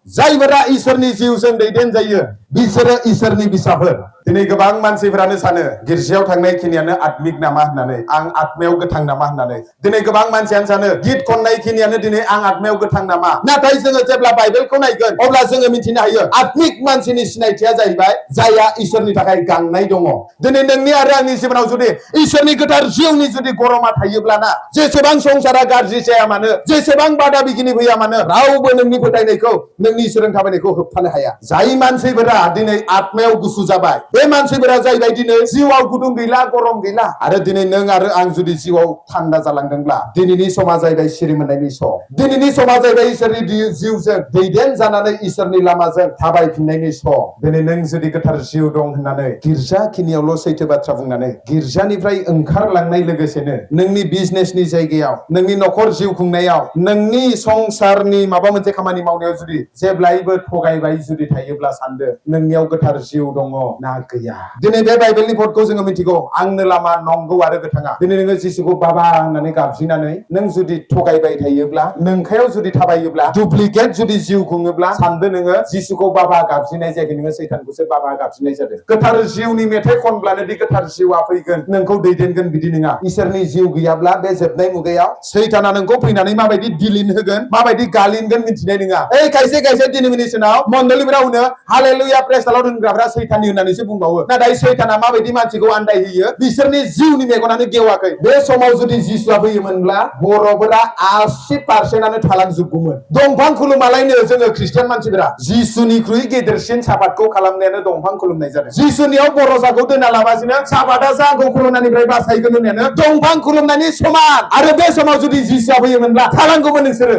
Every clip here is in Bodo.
जायफोरा इसोरनि जिउजों दैदेनजायो बिसोरो इसोरनि बिसाफोर। दिनै गोबां मानसिफोरानो सानो गिर्जायाव थांनाय खिनियानो आत्मिक नामा होननानै, आं आत्मायाव गोथां नामा होननानै। दिनै गोबां मानसियानो सानो गित खननाय खिनियानो दिनै आं आत्मायाव गोथां नामा। नाथाय जोङो जेब्ला बाइबेलखौ नायगोन अब्ला जोङो मिथिनो हायो आत्मिक मानसिनि सिनायथिया जाहैबाय जायहा इसोरनि थाखाय गांनाय दङ। दिनै नोंनि आरो आंनि जिबनाव जुदि इसोरनि गोथार जिउनि जुदि गरमा थायोब्लाना जेसेबां संसारा गाज्रि जाया मानो, जेसेबां बादा बिगिनि फैया मानो, रावबो नोंनि फोथायनायखौ, नोंनि इसोरजों थाबायनायखौ होबथानो हाया। जाय मानसिफोरा दिनै आत्मायाव गुसु जाबाय बे मानसिफोरा जाहैबाय दिनै जिउआव गुदुं गैला, गरम गैला। आरो दिनै नों आरो आं जुदि जिउआव थान्दा जालांदोंब्ला दिनैनि समा जाहैबाय सिरि मोननायनि सम। दिनैनि समा जाहैबाय इसोरनि जिउजों दैदेन जानानै इसोरनि लामाजों थाबायफिननायनि सम। दिनै नों जुदि गोथार जिउ दं होननानै गिर्जा खिनियावल' सैथो बाथ्रा बुंनानै गिर्जानिफ्राय ओंखारलांनाय लोगोसेनो नोंनि बिजनेसनि जायगायाव, नोंनि न'खर जिउ खुंनायाव, नोंनि संसारनि माबा मोनसे खामानि मावनायाव जुदि जेब्लायबो थगायबाय जुदि थायोब्ला सानदो नोंनियाव गोथार जिउ दङ ना गैया। दिनै बे बाइबेलनि भटखौ जोङो मिथिगौ, आंनो लामा नंगौ आरो गोथाङा। दिनै नोङो जिसुखौ बाबा होननानै गाबज्रिनानै नों जुदि थगायबाय थायोब्ला, नोंखायाव जुदि थाबायोब्ला, डुप्लिकेट जुदि जिउ खुङोब्ला सानदो नोङो जिसुखौ बाबा गाबज्रिनाय जायाखै, नोङो सैतानखौसो बाबा गाबज्रिनाय जादों। गोथार जिउनि मेथाइ खनब्लानो दि गोथार जिउआ फैगोन, नोंखौ दैदेनगोन बिदि नङा। इसोरनि जिउ गैयाब्ला बे जोबनाय मुगायाव सैताना नोंखौ फैनानै माबायदि दिलिन होगोन, माबायदि गालिनगोन मिथिनाय नङा। खायसे खायसे डिनोमिनेसनाव मण्डलिफोराव होनो हालेलुया प्रेज द लर्ड होनग्राफ्रा सैताननि होननानैसो बुंबावो। नाथाय सैताना माबायदि मानसिखौ आन्दायहोयो, बिसोरनि जिउनि मेगनानो गेवाखै। बे समाव जुदि जिसुआ फैयोमोनब्ला बर'फोरा 80% थालांजोबगौमोन। दंफां खुलुमालायनो जोङो ख्रिस्टियान मानसिफोरा जिसुनिख्रुइ गेदेरसिन साबादखौ खालामनायानो दंफां खुलुमनाय जादों। जिसुनियाव बर'साखौ दोना लाबासिनो साबादा जागौ खुलुमनायनिफ्राय बासायगोन होननायानो दंफां खुलुमनायनि समान। आरो बे समाव जुदि जिसुआ फैयोमोनब्ला थालांगौमोन नोंसोरो।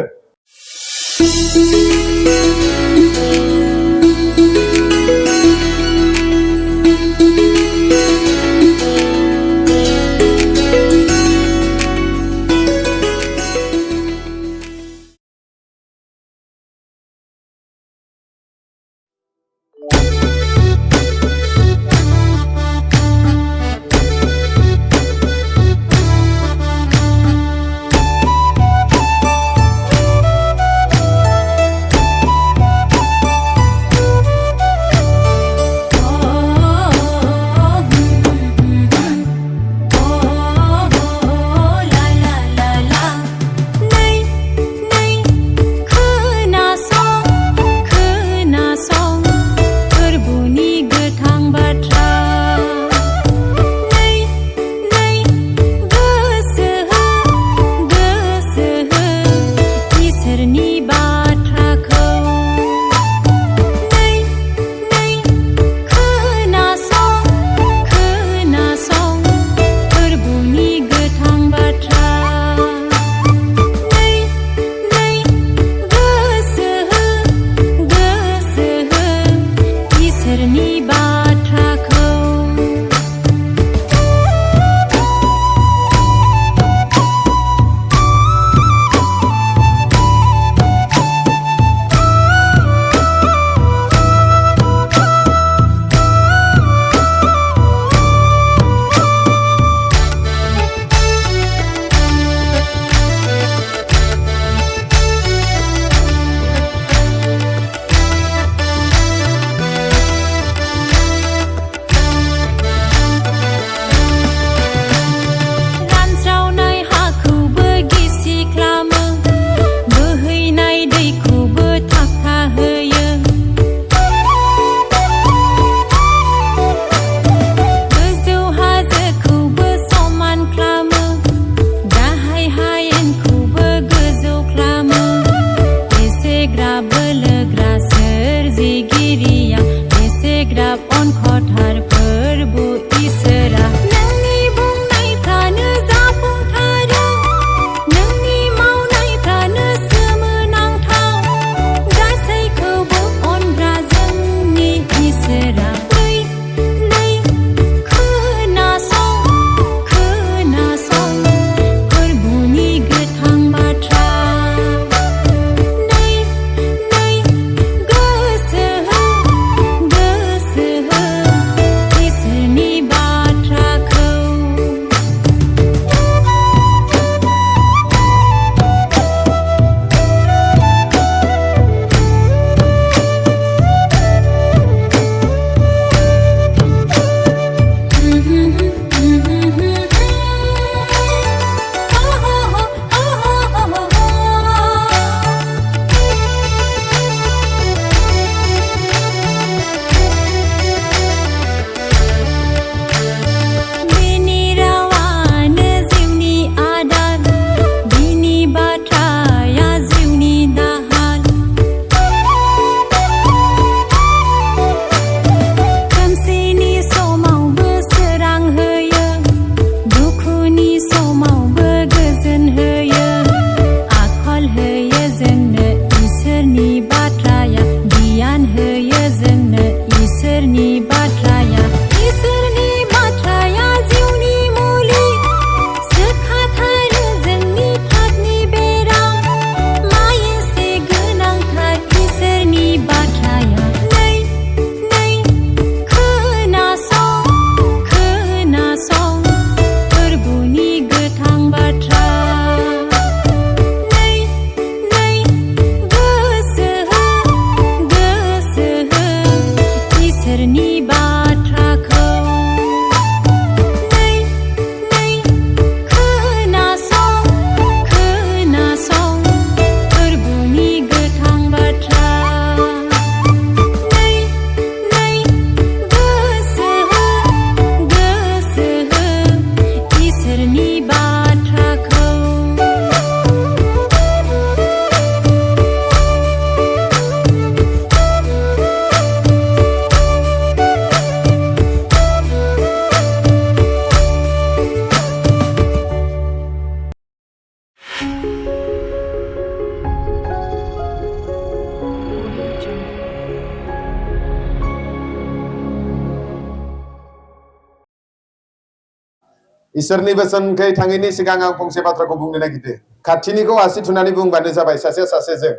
इसोरनि बोसोनखै थाङैनि सिगां आं फंसे बाथ्राखौ बुंनो नागिरदों। खाथिनिखौ आसि थुनानै बुंबानो जाबाय सासे सासेजों।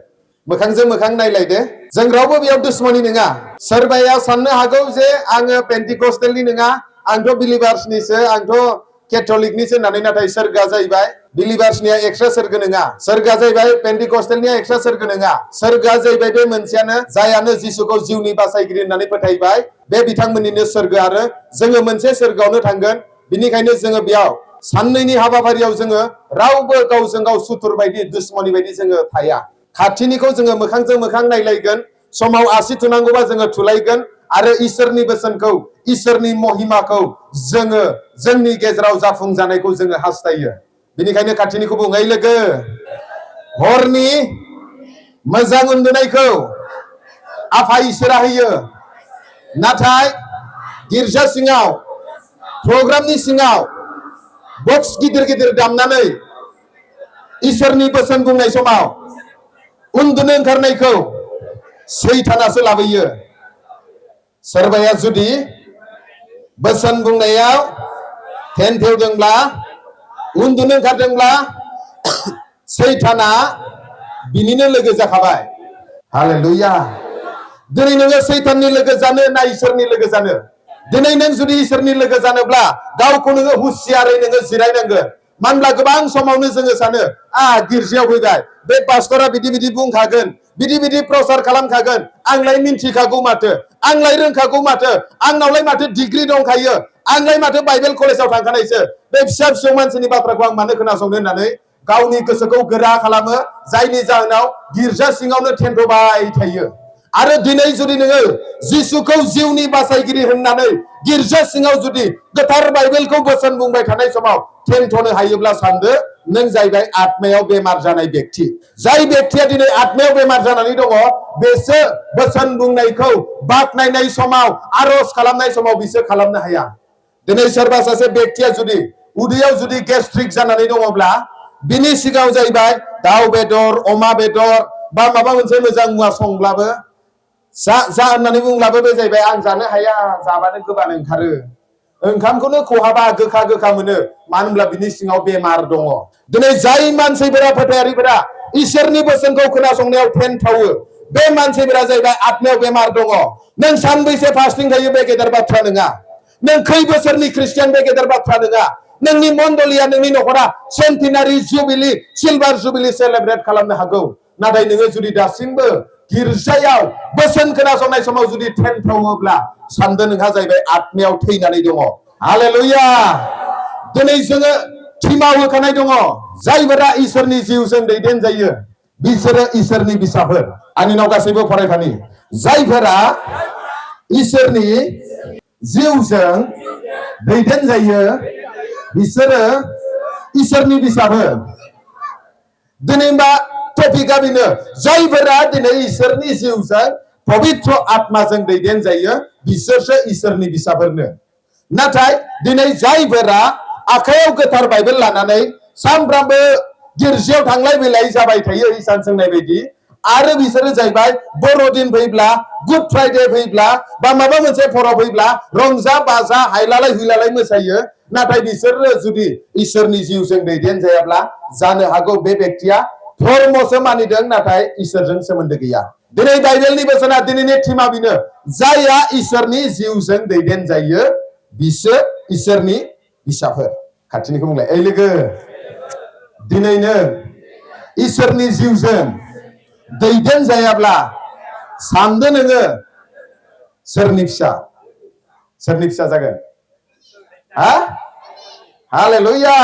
मोखांजों मोखां नायलायदो। जों रावबो बेयाव दुश्मनी नङा। सोरबाया साननो हागौ जे आङो पेन्टिकस्टेलनि नङा, आंथ' बिलिभार्सनिसो, आंथ' केथलिकनिसो होननानै। नाथाय सोरगोआ जाहैबाय बिलिभार्सनिया एक्सट्रा सोरगो नङा, सोरगोआ जाहैबाय पेन्टिकस्टेलनिया एक्सट्रा सोरगो नङा। सोरगोआ जाहैबाय बे मोनसेयानो, जायानो जिसुखौ जिउनि बासायगिरि होननानै फोथायबाय, बे बिथांमोननिनो सोरगो। आरो जोङो मोनसे सोरगोआवनो थांगोन। बिनिखायनो जोङो बेयाव साननैनि हाबाफारियाव जोङो रावबो गावजों गाव सुथुर बायदि दुश्मनी बायदि जोङो थाया। खाथिनिखौ जोङो मोखांजों मोखां नायलायगोन। समाव आसि थुनांगौबा जोङो थुलायगोन। आरो इसोरनि बोसोनखौ, इसोरनि महिमाखौ जोङो जोंनि गेजेराव जाफुंजानायखौ जोङो हास्थायो। बेनिखायनो खाथिनिखौ बुङै लोगो, हरनि मोजां उन्दुनायखौ आफा इसोरा होयो। नाथाय गिर्जा सिङाव, प्रग्रामनि सिङाव बक्स गिदिर गिदिर दामनानै इसोरनि बोसोन बुंनाय समाव उन्दुनो ओंखारनायखौ सैतानासो लाबोयो। सोरबाया जुदि बोसोन बुंनायाव थेनथेवदोंब्ला, उन्दुनो ओंखारदोंब्ला, सैताना बिनिनो लोगो जाखाबाय। हालेलुया। दिनै नोङो सैताननि लोगो जानो ना इसोरनि लोगो जानो? दिनै नों जुदि इसोरनि लोगो जानोब्ला गावखौ नोङो हुसियारै नोङो जिरायनांगोन। मानो होनब्ला गोबां समावनो जोङो सानो, गिर्जायाव फैबाय, बे पास्टरा बिदि बिदि बुंखागोन, बिदि बिदि प्रसार खालामखागोन, आंलाय मिन्थिखागौ माथो, आंलाय रोंखागौ माथो, आंनावलाय माथो डिग्री दंखायो, आंलाय माथो बाइबेल कलेजाव थांखानायसो, बे फिसा फिसौ मानसिनि बाथ्राखौ आं मानो खोनासंनो होननानै गावनि गोसोखौ गोरा खालामो। जायनि जाहोनाव गिर्जा सिङावनो थेन्थ'बाय थायो। आरो दिनै जुदि नोङो जिसुखौ जिउनि बासायगिरि होननानै गिर्जा सिङाव जुदि गोथार बाइबेलखौ बोसोन बुंबाय थानाय समाव थेन्थ'नो हायोब्ला सानदो, नों जाहैबाय आत्मायाव बेमार जानाय बेक्ति। जाय बेक्तिया दिनै आत्मायाव बेमार जानानै दङ, बेसो बोसोन बुंनायखौ बाख्नायनाय समाव, आरज खालामनाय समाव बिसोर खालामनो हाया। दिनै सोरबा सासे बेक्तिया जुदि उदैयाव जुदि गेस्ट्रिक जानानै दङब्ला, बिनि सिगाङाव जाहैबाय दाउ बेदर, अमा बेदर बा माबा मोनसे मोजां मुवा संब्लाबो जा होननानै बुंब्लाबो बे जाहैबाय आं जानो हाया, जाबानो गोबानो ओंखारो, ओंखामखौनो खहाबा, गोखा गोखा मोनो। मानो होनब्ला बिनि सिङाव बेमार दङ। दिनै जाय मानसिफोरा, फोथायारिफोरा इसोरनि बोसोनखौ खोनासंनायाव थेन्थावो, बे मानसिफोरा जाहैबाय आत्मायाव बेमार दङ। नों सानबैसे फास्टिं थायो बे गेदेर बाथ्रा नङा, नों खै बोसोरनि ख्रिस्टियान बे गेदेर बाथ्रा नङा, नोंनि मण्डलिया, नोंनि नखरा सेन्टिनारि जुबिलि, सिलभार जुबिलि सेलेब्रेट खालामनो हागौ। नाथाय नोङो जुदि दासिमबो गिर्जायाव बोसोन खोनासंनाय समाव जुदि थेन्थावोब्ला सानदो नोंहा जाहैबाय आत्मायाव थैनानै दङ। हालेलुया। दिनै जोङो टिमाव होखानाय दङ, जायफोरा इसोरनि जिउजों दैदेनजायो बिसोरो इसोरनि बिसाफोर। आंनिनाव गासैबो फरायफानि, जायफोरा इसोरनि जिउजों दैदेनजायो बिसोरो इसोरनि बिसाफोर। दिनै मा टपिकआ बेनो, जायफोरा दिनै इसोरनि जिउजों पबित्र आत्माजों दैदेनजायो बिसोरसो इसोरनि बिसाफोरनो। नाथाय दिनै जायफोरा आखायाव गोथार बाइबेल लानानै सानफ्रामबो गिर्जायाव थांलाय फैलाय जाबाय थायो हिसान सोंनाय बायदि, आरो बिसोरो जाहैबाय बर'दिन फैब्ला, गुड फ्राइडे फैब्ला बा माबा मोनसे फराव फैब्ला रंजा बाजा हायलालाय हुइलालाय मोसायो, नाथाय बिसोरो जुदि इसोरनि जिउजों दैदेनजायाब्ला जानो हागौ बे बेक्तिया धर्मसो मानिदों, नाथाय इसोरजों सोमोन्दो गैया। दिनै बाइबेलनि बोसोना, दिनैनि टिमा बेनो, जायहा इसोरनि जिउजों दैदेनजायो बिसोर इसोरनि बिसाफोर। खाथिनिखौ बुंलाय, ओइ लोगो, दिनैनो इसोरनि जिउजों दैदेनजायाब्ला सानदो नोङो सोरनि फिसा, सोरनि फिसा जागोन? हालेलुया।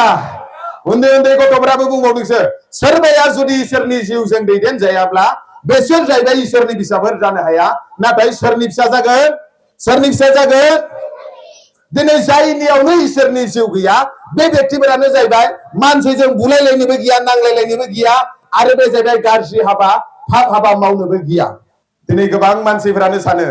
उन्दै उन्दै गथ'फोराबो बुंबावदोंसो, सोरबाया जुदि इसोरनि जिउजों दैदेनजायाब्ला बेसोर जाहैबाय इसोरनि फिसाफोर जानो हाया। नाथाय सोरनि फिसा जागोन? सोरनि फिसा जागोन? दिनै जायनियावनो इसोरनि जिउ गैया बे बेक्तिफोरानो जाहैबाय मानसिजों बुलायलायनोबो गिया, नांलायलायनोबो गिया, आरो बे जाहैबाय गाज्रि हाबा, पाप हाबा मावनोबो गिया। दिनै गोबां मानसिफोरानो सानो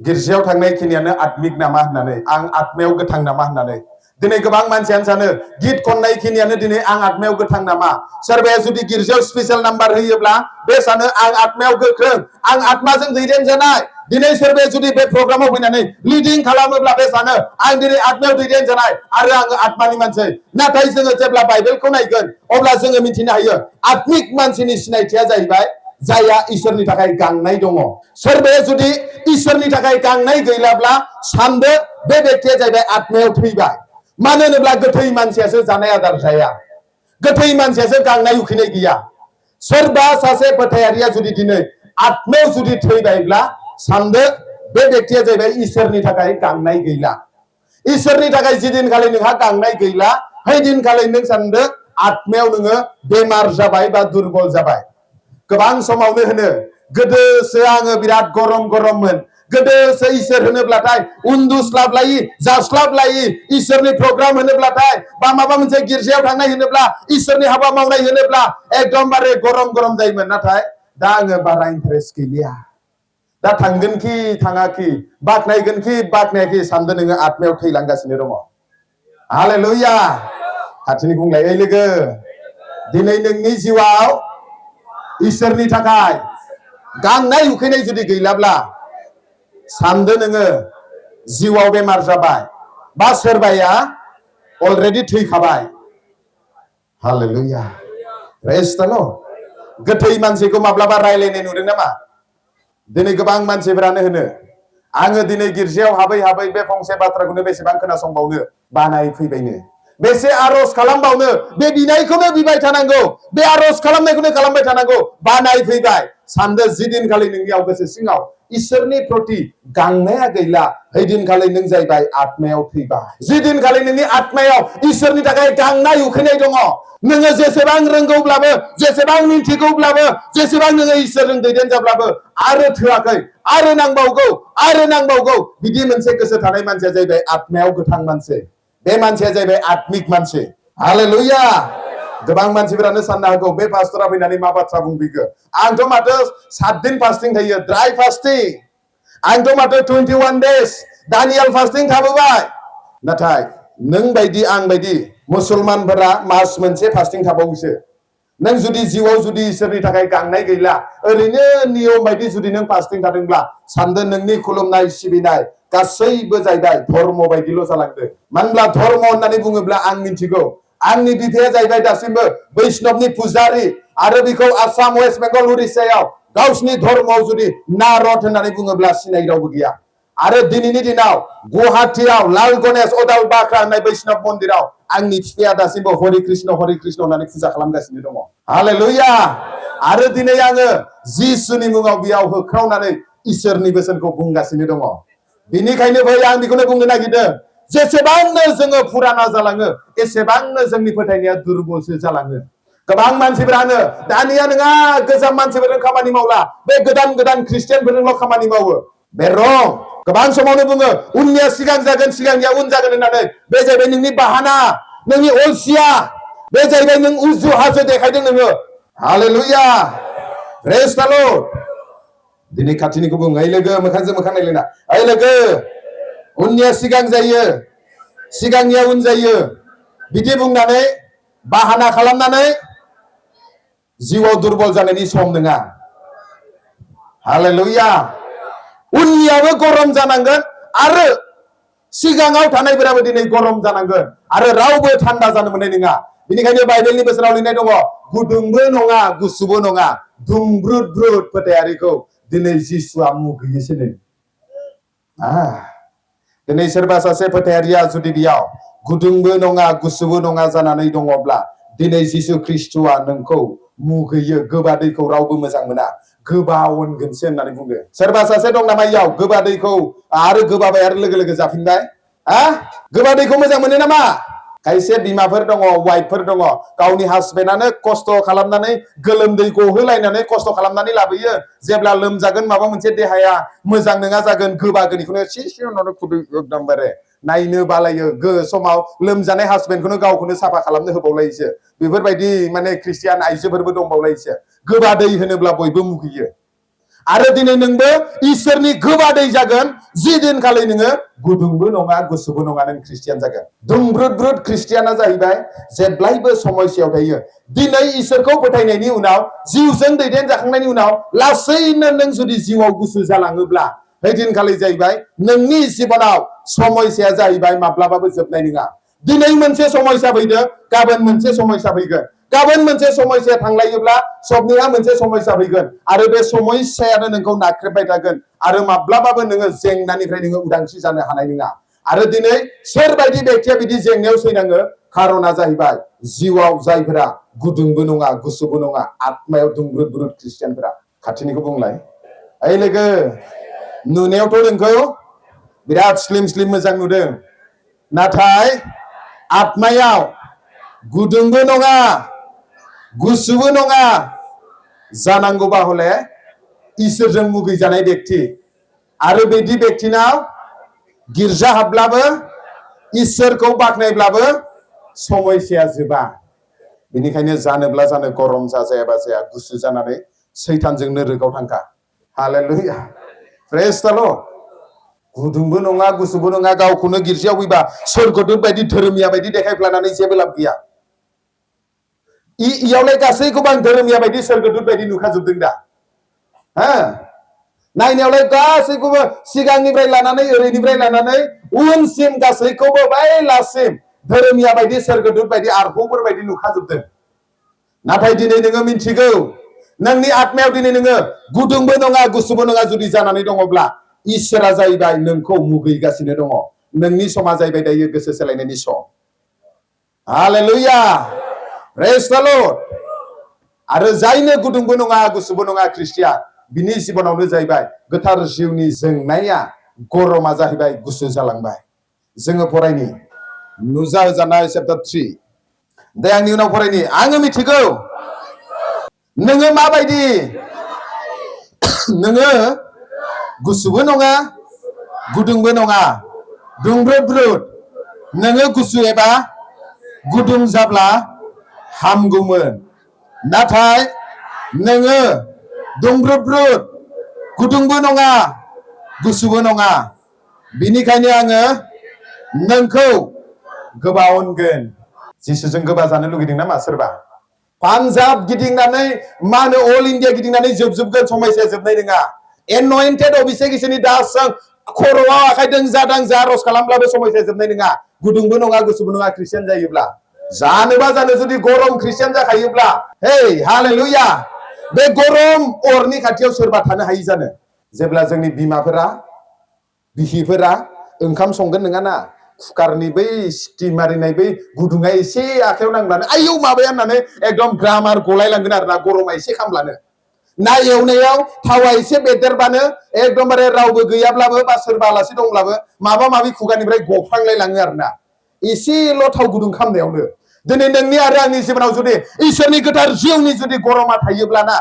गिर्जायाव थांनाय खिनियानो आत्मिक नामा होननानै, आं आत्मायाव गोथां नामा होननानै। दिनै गोबां मानसियानो सानो गित खननाय खिनियानो दिनै आं आत्मायाव गोथां नामा। सोरबाया जुदि गिर्जायाव स्पेशल नाम्बार होयोब्ला बे सानो आं आत्मायाव गोख्रों, आं आत्माजों दैदेनजानाय, दिनै सोरबाया जुदि बे प्रग्रामाव फैनानै लिडिं खालामोब्ला बे सानो आं दिनै आत्मायाव दैदेनजानाय आरो आङो आत्मानि मानसि। नाथाय जोङो जेब्ला बाइबेलखौ नायगोन अब्ला जोङो मिथिनो हायो आत्मिक मानसिनि सिनायथिया जाहैबाय जायहा इसोरनि थाखाय गांनाय दङ। सोरबाया जुदि इसोरनि थाखाय गांनाय गैलाब्ला सानदो बे बेक्तिया जाहैबाय आत्मायाव थैबाय। मानो होनोब्ला गोथै मानसियासो जानाय आदार जाया, गोथै मानसियासो गांनाय उखैनाय गैया। सोरबा सासे फोथायारिया जुदि दिनै आत्मायाव जुदि थैबायब्ला सानदो बे बेक्तिया जाहैबाय इसोरनि थाखाय गांनाय गैला। इसोरनि थाखाय जिदिनखालि नोंहा गांनाय गैला हैदिनखालि नों सानदो आत्मायाव नोङो बेमार जाबाय बा दुरबल जाबाय। गोबां समावनो होनो गोदोसो आङो बिराद गरम गरममोन, गोदोसो इसोर होनोब्लाथाय उन्दुस्लाबलायि जास्लाबलायि, इसोरनि प्रग्राम होनोब्लाथाय बा माबा मोनसे गिर्जायाव थांनाय होनोब्ला इसोरनि हाबा मावनाय होनोब्ला एकदमबारे गरम गरम जायोमोन। नाथाय दा आङो बारा इन्टारेस्ट गैलिया। दा थांगोन कि थाङाखि, बाख्नायगोन कि बाख्नायाखि सानदो नोङो आत्मायाव थैलांगासिनो दङ। हालेलुया। खाथिनि बुंलाय ओइ लोगो, दिनै नोंनि जिउआव इसोरनि थाखाय गांनाय उखैनाय जुदि गैलाब्ला सानदो नोङो जिउआव बेमार जाबाय बा सोरबाया अलरेडि थैखाबाय। हालेलुया। प्रेज द लर्ड। गोथै मानसिखौ माब्लाबा रायलायनाय नुदों नामा? दिनै गोबां मानसिफोरानो होनो आङो दिनै गिर्जायाव हाबै हाबै बे फंसे बाथ्राखौनो बेसेबां खोनासंबावनो बानाय फैबायनो, बेसे आरज खालामबावनो, बे बिनायखौनो बिबाय थानांगौ, बे आरज खालामनायखौनो खालामबाय थानांगौ, बानाय फैबाय। सानदो जिदिनखालि नोंनियाव गोसो सिङाव इसोरनि प्रति गांनाया गैला हैदिनखालि नों जाहैबाय आत्मायाव थैबाय। जिदिनखालि नोंनि आत्मायाव इसोरनि थाखाय गांनाय उखैनाय दङ, नोङो जेसेबां रोंगौब्लाबो, जेसेबां मिन्थिगौब्लाबो, जेसेबां नोङो इसोरजों दैदेनजाब्लाबो आरो थोआखै, आरो नांबावगौ, आरो नांबावगौ, बिदि मोनसे गोसो थानाय मानसिया जाहैबाय आत्मायाव गोथां मानसि। बे मानसिया जाहैबाय आत्मिक मानसि। हालेलुया। गोबां मानसिफोरानो साननो हागौ बे पास्टरा फैनानै मा बाथ्रा बुंफैखो, आंथ' माथो 7 दिन फास्टिं थायो, ड्राइ फास्टिं, आंथ' माथो 21 days दानियेल फास्टिं थाबोबाय। नाथाय नों बायदि आं बायदि मुसलमानफोरा मास मोनसे फास्टिं थाबावोसो। नों जुदि जिउआव जुदि इसोरनि थाखाय गांनाय गैला, ओरैनो नियम बायदि जुदि नों फास्टिं थादोंब्ला सानदो नोंनि खुलुमनाय सिबिनाय गासैबो जाहैबाय धर्म बायदिल' जालांदो। मानो होनब्ला धर्म होननानै बुङोब्ला आं मिथिगौ आंनि बिफाया जाहैबाय दासिमबो बैष्णबनि पुजारी आरो बेखौ आसाम वेस्ट बेंगल उरिष्यायाव गावसिनि धर्मआव जुदि नारद होननानै बुङोब्ला सिनाय रावबो गैया। आरो दिनैनि दिनाव गुवाहाटीयाव लाल गणेश अदाल बाख्रा होननाय बैष्णब मन्दिराव आंनि बिफाया दासिमबो हरि कृष्ण होननानै फुजा खालामगासिनो दङ। हालेलुया। आरो दिनै आङो जिसुनि मुङाव बेयाव होख्रावनानै इसोरनि बोसोनखौ बुंगासिनो दङ। बेनिखायनो भाई आं बेखौनो बुंनो नागिरदों, जेसेबांनो जोङो फुराना जालाङो एसेबांनो जोंनि फोथायनाया दुरबलसो जालाङो। गोबां मानसिफोरानो दानिया नङा गोजाम मानसिफोरजों खामानि मावला, बे गोदान गोदान ख्रिस्टियानफोरजोंल' खामानि मावो। बे रं। गोबां समावनो बुङो उननिया सिगां जागोन सिगांनिया उन जागोन होननानै, बे जाहैबाय नोंनि बाहाना, नोंनि अलसिया, बे जाहैबाय नों उजुहासो देखायदों नोङो। हालेलुया। प्रेज द लर्ड। दिनै खाथिनिखौ बुं, ओइ लोगो मोखांजों मोखां नायलायना, ओइ लोगो उननिया सिगां जायो सिगांनिया उन जायो, बिदि बुंनानै बाहाना खालामनानै जिउआव दुरबल जानायनि सम नङा। हालेलुया। उननियाबो गरम जानांगोन आरो सिगाङाव थानायफोराबो दिनै गरम जानांगोन आरो रावबो थान्दा जानो मोननाय नङा। बेनिखायनो बाइबेलनि बोसोराव लिरनाय दङ गुदुंबो नङा गुसुबो नङा, दुंब्रुद ब्रुद फोथायारिखौ दिनै जिसुआ मुगैयोसोनो। दिनै सोरबा सासे फोथायारिया जुदि बेयाव गुदुंबो नङा गुसुबो नङा जानानै दङब्ला दिनै जिसु ख्रिस्ट'आ नोंखौ मुगैयो। गोबादैखौ रावबो मोजां मोना, गोबावनगोनसो होननानै बुंदो। सोरबा सासे दं नामा इयाव गोबादैखौ आरो गोबाबाय आरो लोगो लोगो जाफिनबाय? गोबादैखौ मोजां मोनो नामा? खायसे बिमाफोर दङ, वाइफफोर दङ, गावनि हासबेन्डआनो खस्थ' खालामनानै गोलोमदै गहोलायनानै खस्थ' खालामनानै लाबोयो, जेब्ला लोमजागोन माबा मोनसे देहाया मोजां नङा जागोन गोबागोन बेखौनो एसे उनावनो खुदै एकदमबारे नायनो बालायो। समाव लोमजानाय हासबेन्डखौनो गावखौनो साफा खालामनो होबावलायोसो। बेफोरबायदि माने ख्रिस्टियान आइजोफोरबो दंबावलायोसो। गोबादै होनोब्ला बयबो मुगैयो। आरो दिनै नोंबो इसोरनि गोबादै जागोन जि दिनखालि नोङो गुदुंबो नङा गुसुबो नङा नों ख्रिस्टियान जागोन। दुंब्रुद ब्रुद ख्रिस्टियाना जाहैबाय जेब्लायबो समस्यायाव थायो। दिनै इसोरखौ फोथायनायनि उनाव जिउजों दैदेनजाखांनायनि उनाव लासैनो नों जुदि जिउआव गुसु जालाङोब्ला बे दिनखालि जाहैबाय नोंनि जिबनाव समयसाया जाहैबाय माब्लाबाबो जोबनाय नङा। दिनै मोनसे समयसा फैदों, गाबोन मोनसे समयसा फैगोन। गाबोन मोनसे समयसाया थांलायोब्ला सबनिहा मोनसे समयसा फैगोन आरो बे समयसायानो नोंखौ नाख्रेबबाय थागोन आरो माब्लाबाबो नोङो जेंनानिफ्राय नोङो उदांस्रि जानो हानाय नङा। आरो दिनै सोरबायदि बेक्तिया बिदि जेंनायाव सैनाङो? खारना जाहैबाय जिउआव जायफोरा गुदुंबो नङा गुसुबो नङा, आत्मायाव दुंब्रुद ब्रुद ख्रिस्टियानफोरा। खाथिनिखौ बुंलाय, ओइ लोगो, नुनायावथ' नोंखौ बिराद स्लिम स्लिम मोजां नुदों, नाथाय आत्मायाव गुदुंबो नङा गुसुबो नङा, जानांगौबा हले इसोरजों मुगैजानाय बेक्ति। आरो बिदि बेक्तिनाव गिर्जा हाबब्लाबो इसोरखौ बाख्नायब्लाबो समयसाया जोबा। बेनिखायनो जानोब्ला जानो, गरम जायाबा जाया, गुसु जानानै सैतानजोंनो रोगाव थांखा। हालेलुया, प्रेज द लर्ड। गुदुंबो नङा गुसुबो नङा, गावखौनो गिर्जायाव फैबा सोरगोदुत बायदि धोरोमिया बायदि देखायफ्लानानै जेबो लाब गैया। इयावलाय गासैखौबो आं धोरोमिया बायदि सोरगोदुत बायदि नुखाजोबदों दा। नायनायावलाय गासैखौबो सिगांनिफ्राय लानानै ओरैनिफ्राय लानानै उनसिम गासैखौबो बै लासिम धोरोमिया बायदि सोरगोदुत बायदि आरफौफोर बायदि नुखाजोबदों। नाथाय दिनै नोङो मिन्थिगौ, नोंनि आत्मायाव दिनै नोङो गुदुंबो नङा गुसुबो नङा जुदि जानानै दङब्ला इसोरा जाहैबाय नोंखौ मुगैगासिनो दङ। नोंनि समा जाहैबाय दायो गोसो सोलायनायनि सम। हालेलुया, प्रेज द लर्ड। आरो जायनो गुदुंबो नङा गुसुबो नङा ख्रिस्टियान, बिनि जिबनावनो जाहैबाय गोथार जिउनि जोंनाया, गरमा जाहैबाय गुसु जालांबाय। जोङो फरायनि नुजाहोजानाय चेप्टार 3। दे आंनि उनाव फरायनि। आङो मिथिगौ नोङो माबायदि, नोङो गुसुबो नङा गुदुंबो नङा, दुंब्रुद ब्रुद। नोङो गुसु एबा गुदुं जाब्ला हामगौमोन, नाथाय नोङो दुंब्रुद ब्रुद, गुदुंबो नङा गुसुबो नङा। बिनिखायनो आङो नोंखौ गोबा अनगोन। जिसुजों गोबा जानो लुगैदों नामा सोरबा? पान्जाब गिदिंनानै मा होनो अल इन्डिया गिदिंनानै जोबजोबगोन, समयसाया जोबनाय नङा। एनयेन्टेड अभिषेकनि दासजों खर'आव आखाइजों जादां जा आरज खालामब्लाबो समयसाया जोबनाय नङा। गुदुंबो नङा गुसुबो नङा ख्रिस्टियान जायोब्ला। जानोबा जानो, जुदि गरम ख्रिस्टियान जाखायोब्ला, हे हालेलुया, बे गरम अरनि खाथियाव सोरबा थानो हायि जानो? जेब्ला जोंनि बिमाफोरा बिहिफोरा ओंखाम संगोन नङाना, कुकारनि बै सिटि मारिनाय बै गुदुङा एसे आखायाव नांब्लानो आयौ माबाया होननानै एकदम ग्रामार गलायलांगोन आरोना, गरमा एसे खामब्लानो। ना एवनायाव थावा एसे बेदेरबानो एकदमबारे रावबो गैयाब्लाबो बा सोरबा आलासि दंब्लाबो माबा माबि खुगानिफ्राय गफ्रांलायलाङो आरोना, एसेल' थाव गुदुं खामनायावनो। दिनै नोंनि आरो आंनि जिबनाव जुदि इसोरनि गोथार जिउनि जुदि गरमा थायोब्लाना,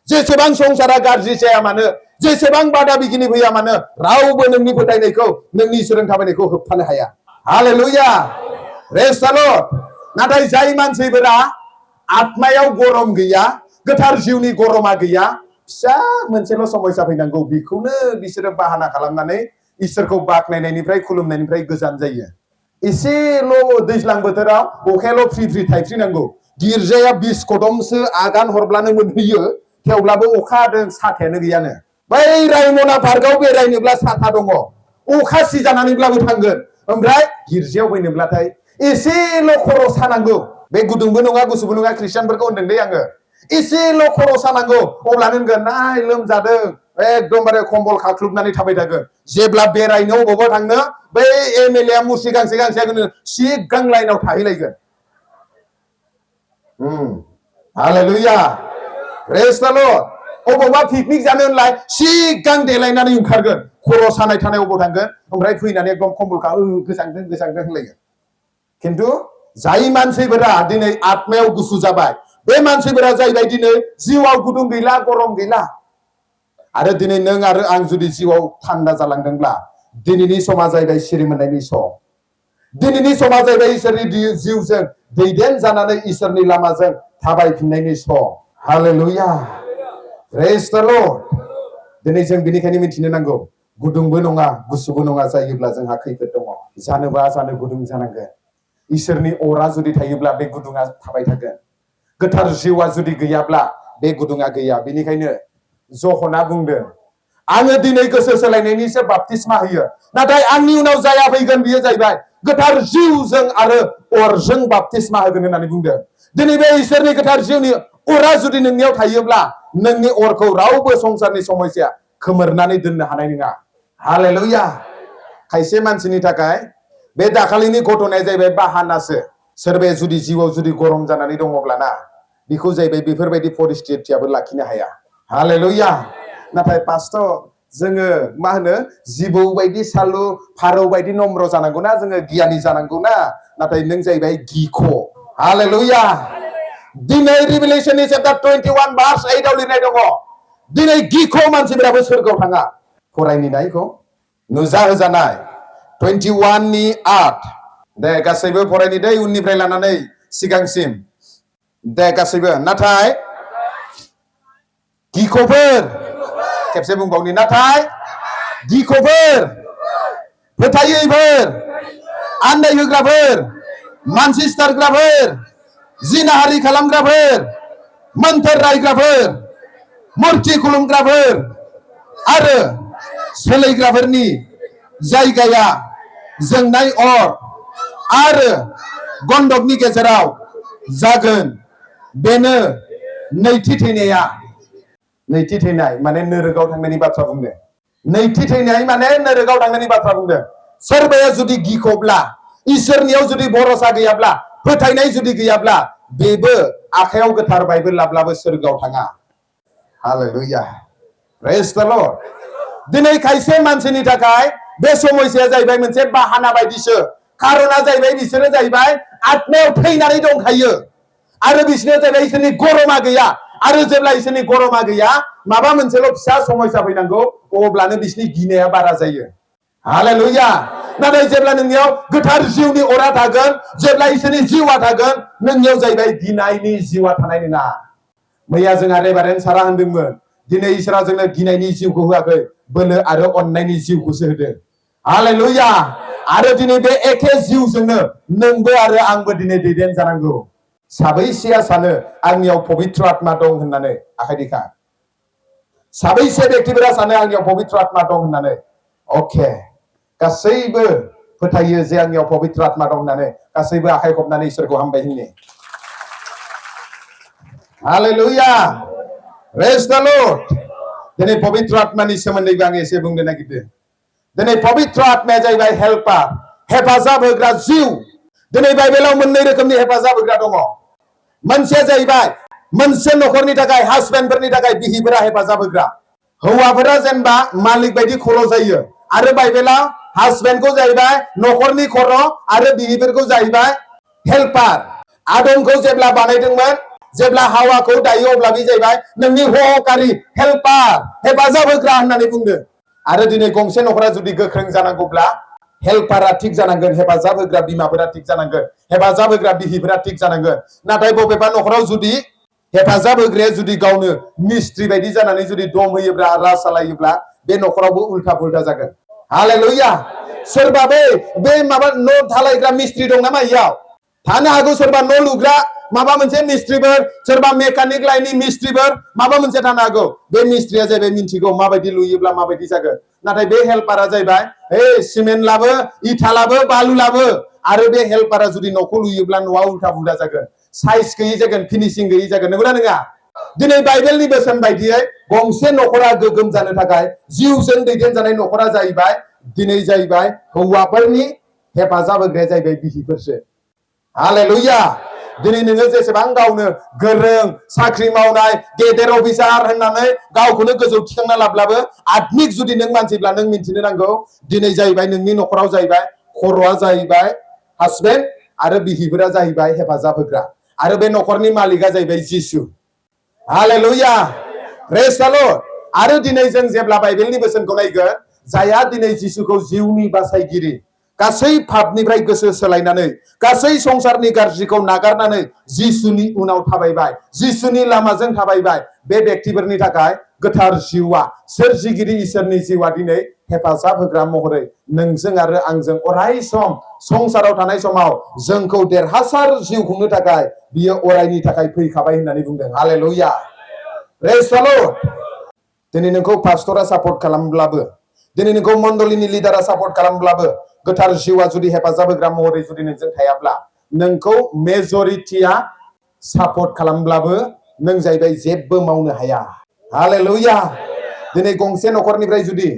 जेसेबां संसारा गाज्रि जाया मानो, जेसेबां बादा बिगिनि फैया मानो, रावबो नोंनि फोथायनायखौ, नोंनि इसोरजों थाबायनायखौ होबथानो हाया। हालेलुया, प्रेज द लर्ड। नाथाय जाय मानसिफोरा आत्मायाव गरम गैया, गोथार जिउनि गरमा गैया, फिसा मोनसेल' समयसा फैनांगौ, बेखौनो बिसोरो बाहाना खालामनानै इसोरखौ बाख्नायनायनिफ्राय खुलुमनायनिफ्राय गोजान जायो। एसेल' दैज्लां बोथोराव अखायाल' फ्रि फ्रि थाइफ्रिनांगौ, गिर्जाया 20 कदमसो आगान हरब्लानो मोनहैयो, थेवब्लाबो अखा हादों साथायानो गैयानो। बै रायमना पार्कआव बेरायनोब्ला साथा दङ, अखा सिजानानैब्लाबो थांगोन। ओमफ्राय गिर्जायाव फैनोब्लाथाय एसेल' खर' सानांगौ। बे गुदुंबो नङा गुसुबो नङा ख्रिस्टियानफोरखौ होनदों दै आङो। एसेल' खर' सानांगौ, अब्लानो होनगोन नाय लोमजादों, एकदमबारे कम्बल खाख्लुबनानै थाबाय थागोन। जेब्ला बेरायनो अबावबा थांनो, बै एमएलए मुसि गांसे गांसे सिगां लाइनाव थाहैलायगोन। हालेलुया, प्रेज द लर्ड। अबावबा पिकनिक जानो होनलाय सिगां देलायनानै ओंखारगोन, खर' सानाय थानाय अबाव थांगोन, ओमफ्राय फैनानै एकदम कम्बलखा गोजांदों गोजांदों होनलायगोन। खिन्थु जाय मानसिफोरा दिनै आत्मायाव गुसु जाबाय, बे मानसिफोरा जाहैबाय दिनै जिउआव गुदुं गैला गरम गैला। आरो दिनै नों आरो आं जुदि जिउआव थान्दा जालांदोंब्ला, दिनैनि समा जाहैबाय सिरि मोननायनि सम। दिनैनि समा जाहैबाय इसोरनि जिउजों दैदेन जानानै इसोरनि लामाजों थाबायफिननायनि सम। हालेलुया, प्रेज द लर्ड। दिनै जों बेनिखायनो मिथिनो नांगौ, गुदुंबो नङा गुसुबो नङा जायोब्ला जोंहा खैफोद दङ। जानोबा जानो गुदुं जानांगोन। इसोरनि अरा जुदि थायोब्ला बे गुदुङा थाबाय थागोन। गोथार जिउआ जुदि गैयाब्ला बे गुदुङा गैया। बेनिखायनो जहना बुंदों, आङो दिनै गोसो सोलायनायनिसो बाप्तिस्मा होयो नाथाय आंनि उनाव जाया फैगोन बियो जाहैबाय गोथार जिउजों आरो अरजों बाप्तिस्मा होगोन होननानै बुंदों दिनै बे इसोरनि गोथार जिउनि अरा जुदि नोंनियाव थायोब्ला नोंनि अरखौ रावबो संसारनि समस्या खोमोरनानै दोननो हानाय नङा हालेलुया खायसे मानसिनि थाखाय बे दाखालिनि घटनाया जाहैबाय बाहानासो सोरबाया जुदि जिउआव जुदि गरम जानानै दङब्लाना बेखौ जाहैबाय बेफोरबायदि परिस्थितियाबो लाखिनो हाया हालेलुया नाथाय पास्टर जोङो मा होनो जिबौ बायदि सालु फारौ बायदि नम्र जानांगौना जोङो गियानि जानांगौना नाथाय नों जाहैबाय गिख हालेलुया दिनै रिभिलेशननि चैप्टार 21 भार्स 8 आव लिरनाय दङ दिनै गिख मानसिफोराबो सोरगोआव थाङा फरायनि नायखौ नुजा होजानाय 21 नि 8 दे गासैबो फरायनि दै उननिफ्राय लानानै सिगांसिम दे गासैबो नाथाय गिखफोर खेबसे बुंबावनि नाथाय गिखफोर फोथायैफोर आन्दाय होग्राफोर मानसि सिथारग्राफोर जिनाहारि खालामग्राफोर मोन्थोर रायग्राफोर मुर्ति खुलुमग्राफोर आरो सोलायग्राफोरनि जायगाया जोंनाय अर आरो गन्धकनि गेजेराव जागोन बेनो नैथि थैनाया नैथि थैनाय माने नोरोगाव थांनायनि बाथ्रा बुंदों नैथि थैनाय माने नोरोगाव थांनायनि बाथ्रा बुंदों सोरबाया जुदि गिखब्ला इसोरनियाव जुदि भरोसा गैयाब्ला फोथायनाय जुदि गैयाब्ला बेबो आखायाव गोथार बाइबेल लाब्लाबो सोरगोआव थाङा हालेलुया प्रेज द लर्ड दिनै खायसे मानसिनि थाखाय बे समस्याया जाहैबाय मोनसे बाहाना बायदिसो खारना जाहैबाय बिसोरो जाहैबाय आत्मायाव थैनानै दंखायो आरो बिसोरनो जाहैबाय इसोरनि गरमा गैया आरो जेब्ला इसोरनि गरमा गैया माबा मोनसेल फिसा समस्या फैनांगौ अब्लानो बिसोरनि गिनाया बारा जायो हालेलुया नाथाय जेब्ला नोंनियाव गोथार जिउनि अरा थागोन जेब्ला इसोरनि जिउआ थागोन नोंनियाव जाहैबाय गिनायनि जिउआ थानाय नङा मैया जोंहा रेभारेन्ड सारा होनदोंमोन दिनै इसोरा जोंनो गिनायनि जिउखौ होआखै बोलो आरो अननायनि जिउखौसो होदों हालेलुया आरो दिनै बे एखे जिउजोंनो नोंबो आरो आंबो दिनै दैदेन जानांगौ साबैसेया सानो आंनियाव पबित्र आत्मा दं होननानै आखाइ दिखा साबैसे व्यक्तिफोरा सानो आंनियाव पबित्र आत्मा दं होननानै अके गासैबो फोथायो जे आंनियाव पबित्र आत्मा दं होननानै गासैबो आखाइ खबनानै इसोरखौ हामबाय होननि हालेलुया प्रेज द लर्ड दिनै पबित्र आत्मानि सोमोन्दैबो आं एसे बुंनो नागिरदों दिनै पबित्र आत्माया जाहैबाय हेल्पार हेफाजाब होग्रा जिउ दिनै बाइबेलाव मोननै रोखोमनि हेफाजाब होग्रा दङ मोनसेया जाहैबाय मोनसे नखरनि थाखाय हासबेन्डफोरनि थाखाय बिहिफोरा हेफाजाब होग्रा हौवाफोरा जेनेबा मालिक बायदि खर जायो आरो बाइबेलाव हासबेन्डखौ जाहैबाय नखरनि खर आरो बिहिफोरखौ जाहैबाय हेल्पार आदमखौ जेब्ला बानायदोंमोन जेब्ला हावाखौ दायो अब्ला बे जाहैबाय नोंनि हहकारि हेल्पार हेफाजाब होग्रा होननानै बुंदों आरो दिनै गंसे नखरा जुदि गोख्रों जानांगौब्ला हेल्पारा थिग जानांगोन हेफाजाब होग्रा बिमाफोरा थिग जानांगोन हेफाजाब होग्रा बिहिफोरा थिग जानांगोन नाथाय बबेबा नखराव जुदि हेफाजाब होग्राया जुदि गावनो मिस्ट्रि बायदि जानानै जुदि दम होयोब्ला राज सालायोब्ला बे नखरावबो उल्था पुल्था जागोन हालेलुया सोरबा बे माबा न धालायग्रा मिस्ट्रि दं नामा इयाव थानो हागौ सोरबा न लुग्रा माबा मोनसे मिस्ट्रिफोर सोरबा मेकानिक लाइननि मिस्ट्रिफोर माबा मोनसे थानो हागौ बे मिस्ट्रिया जाहैबाय मिन्थिगौ माबायदि लुयोब्ला माबायदि जागोन नाथाय बे हेल्पारा जाहैबाय हे सिमेन्ट लाबो इथा लाबो बालु लाबो आरो बे हेल्पारा जुदि नखौ लुयोब्ला नआ उल्था पुल्था जागोन साइज गैयै जागोन फिनिशिं गैयै जागोन नंगौना नङा दिनै बाइबेलनि बोसोन बायदियै गंसे नखरा गोगोम जानो थाखाय जिउजों दैदेनजानाय नखरा जाहैबाय दिनै जाहैबाय हौवाफोरनि हेफाजाब होग्राया जाहैबाय बिहिफोरसो हालेलुया दिनै नोङो जेसेबां गावनो गोरों साख्रि मावनाय गेदेर अफिसार होननानै गावखौनो गोजौ थिखांना लाब्लाबो आत्मिक जुदि नों मानसिब्ला नों मिन्थिनो नांगौ दिनै जाहैबाय नोंनि नखराव जाहैबाय खर'आ जाहैबाय हासबेन्ड आरो बिहिफोरा जाहैबाय हेफाजाब होग्रा आरो बे नखरनि मालिकआ जाहैबाय जिसु हालेलुया प्रेज द लर्ड आरो दिनै जों जेब्ला बाइबेलनि बोसोनखौ नायगोन जायहा दिनै जिसुखौ जिउनि बासायगिरि गासै पापनिफ्राय गोसो सोलायनानै गासै संसारनि गाज्रिखौ नागारनानै जिसुनि उनाव थाबायबाय जिसुनि लामाजों थाबायबाय बे व्यक्तिफोरनि थाखाय गोथार जिउआ सोरजिगिरि इसोरनि जिउआ दिनै हेफाजाब होग्रा महरै नोंजों आरो आंजों अराय सम संसाराव थानाय समाव जोंखौ देरहासार जिउ खुंनो थाखाय बियो अरायनि थाखाय फैखाबाय होननानै बुंदों हालेलुया प्रेज द लर्ड दिनै नोंखौ पास्टरा सापर्ट खालामब्लाबो, दिनै नोंखौ मण्डलीनि लिडारा सापर्ट खालामब्लाबो, गोथार जिउआ जुदि हेफाजाब होग्रा महरै जुदि नोंजों थायाब्ला, नोंखौ मेजरिटिया सापर्ट खालामब्लाबो नों जाहैबाय जेबो मावनो हाया। हालेलुया। दिनै गंसे न'खरनिफ्राय जुदि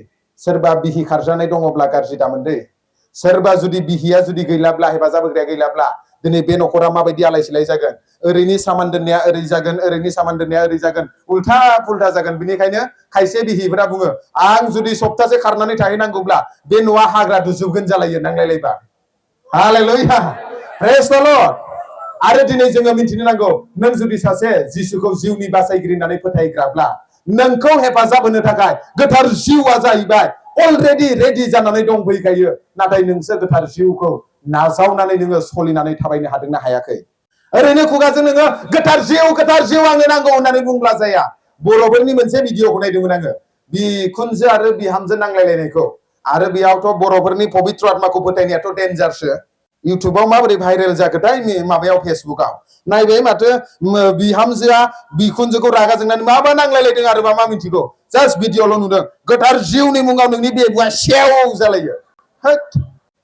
सोरबा बिहि खारजानाय दङब्ला गाज्रि दामोन दै। सोरबा जुदि बिहिया जुदि गैलाब्ला, हेफाजाब होग्राया गैलाब्ला, दिनै बे न'खरा माबायदि आलाय सिलाय जागोन। ओरैनि सामान दोननाया ओरै जागोन, ओरैनि सामान दोननाया ओरै जागोन, उल्था पुल्था जागोन। बिनिखायनो खायसे बिहिफोरा बुङो, आं जुदि सप्तासे खारनानै थाहैनांगौब्ला बे न'आ हाग्रा दुजोबगोन जालायो नांलायलायबा। हालेलुया। प्रेज द लर्ड। आरो दिनै जोङो मिथिनो नांगौ, नों जुदि सासे जिसुखौ जिउनि बासायगिरि होननानै फोथायग्राब्ला, नोंखौ हेफाजाब होनो थाखाय गोथार जिउआ जाहैबाय अलरेडि रेडि जानानै दंफैखायो। नाथाय नोंसो गोथार जिउखौ नाजावनानै नोङो सलिनानै थाबायनो हादोंना हायाखै। ओरैनो खुगाजों नोङो गोथार जिउ आंनो नांगौ होननानै बुंब्ला जाया। बर'फोरनि मोनसे भिडिअखौ नायदोंमोन आङो, बिखुनजो आरो बिहामजो नांलायलायनायखौ। आरो बेयावथ' बर'फोरनि पबित्र आत्माखौ फोथायनायाथ' डेन्जारसो। इउटुबाव माबोरै भाइरेल जाखोथाय, माबायाव फेसबुकाव नायबाय माथो, बिहामजोआ बिखुनजोखौ रागा जोंनानै माबा नांलायलायदों आरो मा मिथिगौ, जास्ट भिडिअल' नुदों। गोथार जिउनि मुङाव नोंनि बेबुआ सेव जालायो। होद,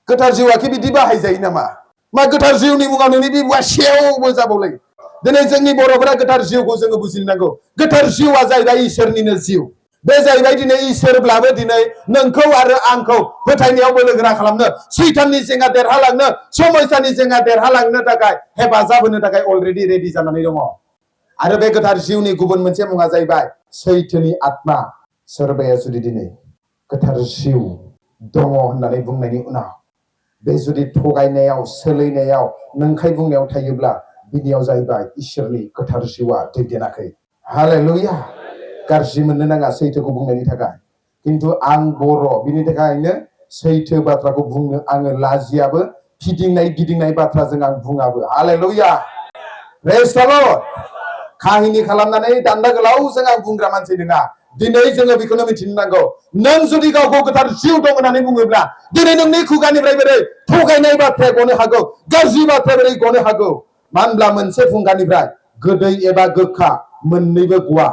गोथार जिउआखि बिदि बाहायजायो नामा? मा गोथार जिउनि मुङाव नोंनि बेबुआ सेवबो जाबावलायो। दिनै जोंनि बर'फोरा गोथार जिउखौ जोङो बुजिनांगौ। गोथार जिउआ जाहैबाय इसोरनिनो जिउ। बे जाहैबाय दिनै इसोरब्लाबो दिनै नोंखौ आरो आंखौ फोथायनायाव बोलोगोरा खालामनो, सैताननि जेंना देरहालांनो, समयसानि जेंना देरहालांनो थाखाय, हेफाजाब होनो थाखाय अलरेडि रेडि जानानै दङ। आरो बे गोथार जिउनि गुबुन मोनसे मुङा जाहैबाय सैथोनि आत्मा। सोरबाया जुदि दिनै गोथार जिउ दङ होननानै बुंनायनि उनाव बे जुदि थगायनायाव, सोलैनायाव, नंखाय बुंनायाव थायोब्ला, बिनियाव जाहैबाय इसोरनि गोथार जिउआ दैदेनाखै। हालेलुया। गाज्रि मोननो नाङा सैथोखौ बुंनायनि थाखाय, खिन्थु आं बर', बिनि थाखायनो सैथो बाथ्राखौ बुंनो आङो लाजियाबो, फिदिंनाय गिदिंनाय बाथ्राजों आं बुङाबो। हालेलुया। प्रेज द लर्ड। काहिनि खालामनानै दान्दा गोलावजों आं बुंग्रा मानसि नङा। दिनै जोङो बेखौनो मिथिनो नांगौ, नों जुदि गावखौ गोथार जिउ दं होननानै बुङोब्ला, दिनै नोंनि खुगानिफ्राय बोरै थगायनाय बाथ्राया गनो हागौ, गाज्रि बाथ्राया बोरै गनो हागौ। मानो होनब्ला मोनसे फुंखानिफ्राय गोदै एबा गोखा मोननैबो गवा।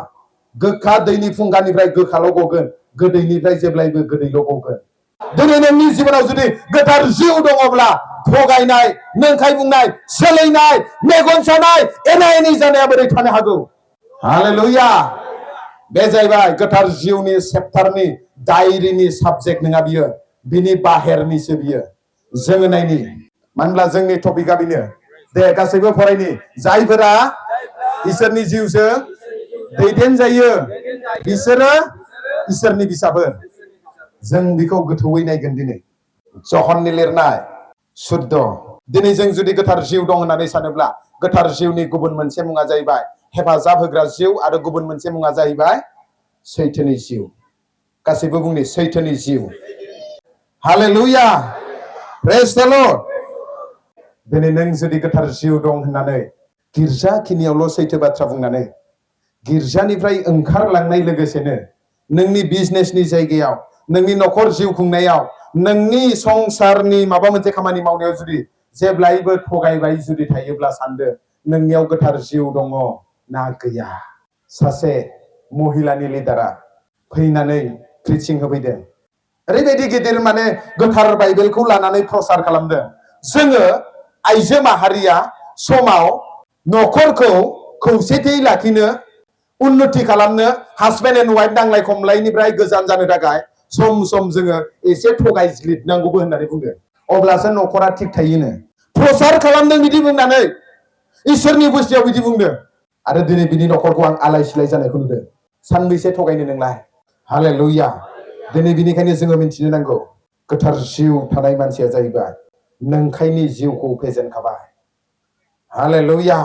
गोखा दैनि फुंखानिफ्राय गोखाल' गगोन, गोदैनिफ्राय जेब्लायबो गोदैल' गगोन। दिनै नोंनि जिबनाव जुदि गोथार जिउ दङब्ला, थगायनाय, नंखाय बुंनाय, सोलैनाय, मेगन सानाय, एना एनि जानाया बोरै थानो हागौ। हालेलुया। बे जाहैबाय गोथार जिउनि चेप्टारनि डायरिनि साबजेक्ट नङा बियो, बिनि बाहेरनिसो बियो। जोङो नायनि, मानो होनब्ला जोंनि टपिकआ बेनो। दे गासैबो फरायनि, जायफोरा इसोरनि जिउजों दैदेनजायो बिसोरो इसोरनि फिसाफोर। जों बेखौ गोथौयै नायगोन दिनै। जहननि लिरनाय शुद्ध। दिनै जों जुदि गोथार जिउ दं होननानै सानोब्ला, गोथार जिउनि गुबुन मोनसे मुङा जाहैबाय हेफाजाब होग्रा जिउ, आरो गुबुन मोनसे मुङा जाहैबाय सैथोनि जिउ। गासैबो बुंनि सैथोनि जिउ। हालेलुया। प्रेज द लर्ड। दिनै नों जुदि गोथार जिउ दं होननानै गिर्जाखिनियावल' सैथो बाथ्रा बुंनानै, गिर्जानिफ्राय ओंखारलांनाय लोगोसेनो नोंनि बिजनेसनि जायगायाव, नोंनि न'खर जिउ खुंनायाव, नोंनि संसारनि माबा मोनसे खामानि मावनायाव जुदि जेब्लायबो थगायबाय जुदि थायोब्ला, सानदो नोंनियाव गोथार जिउ दङ ना गैया। सासे महिलानि लिडारा फैनानै प्रिचिं होफैदों। ओरैबायदि गिदिर गोथार बाइबेलखौ लानानै प्रसार खालामदों। जोङो आइजो माहारिया समाव न'खरखौ खौसेथि लाखिनो, उन्नति खालामनो, हासबेन्ड एन्ड वाइफ नांलाय खमलायनिफ्राय गोजान जानो थाखाय सम सम जोङो एसे थगायज्लिदनांगौबो होननानै बुंदों। अब्लासो न'खरा थिग थायोनो। प्रसार खालामदों बिदि बुंनानै, इसोरनि बुस्थुआव बिदि बुंदों। आरो दिनै बिनि न'खरखौ आं आलाय सिलाय जानायखौ नुदों। सानबैसे थगायनो नोंलाय। हालेलुया। दिनै बिनिखायनो जोङो मिथिनो नांगौ, गोथार जिउ थानाय मानसिया जाहैबाय नंखायनि जिउखौ फेजेनखाबाय। हालेलुया।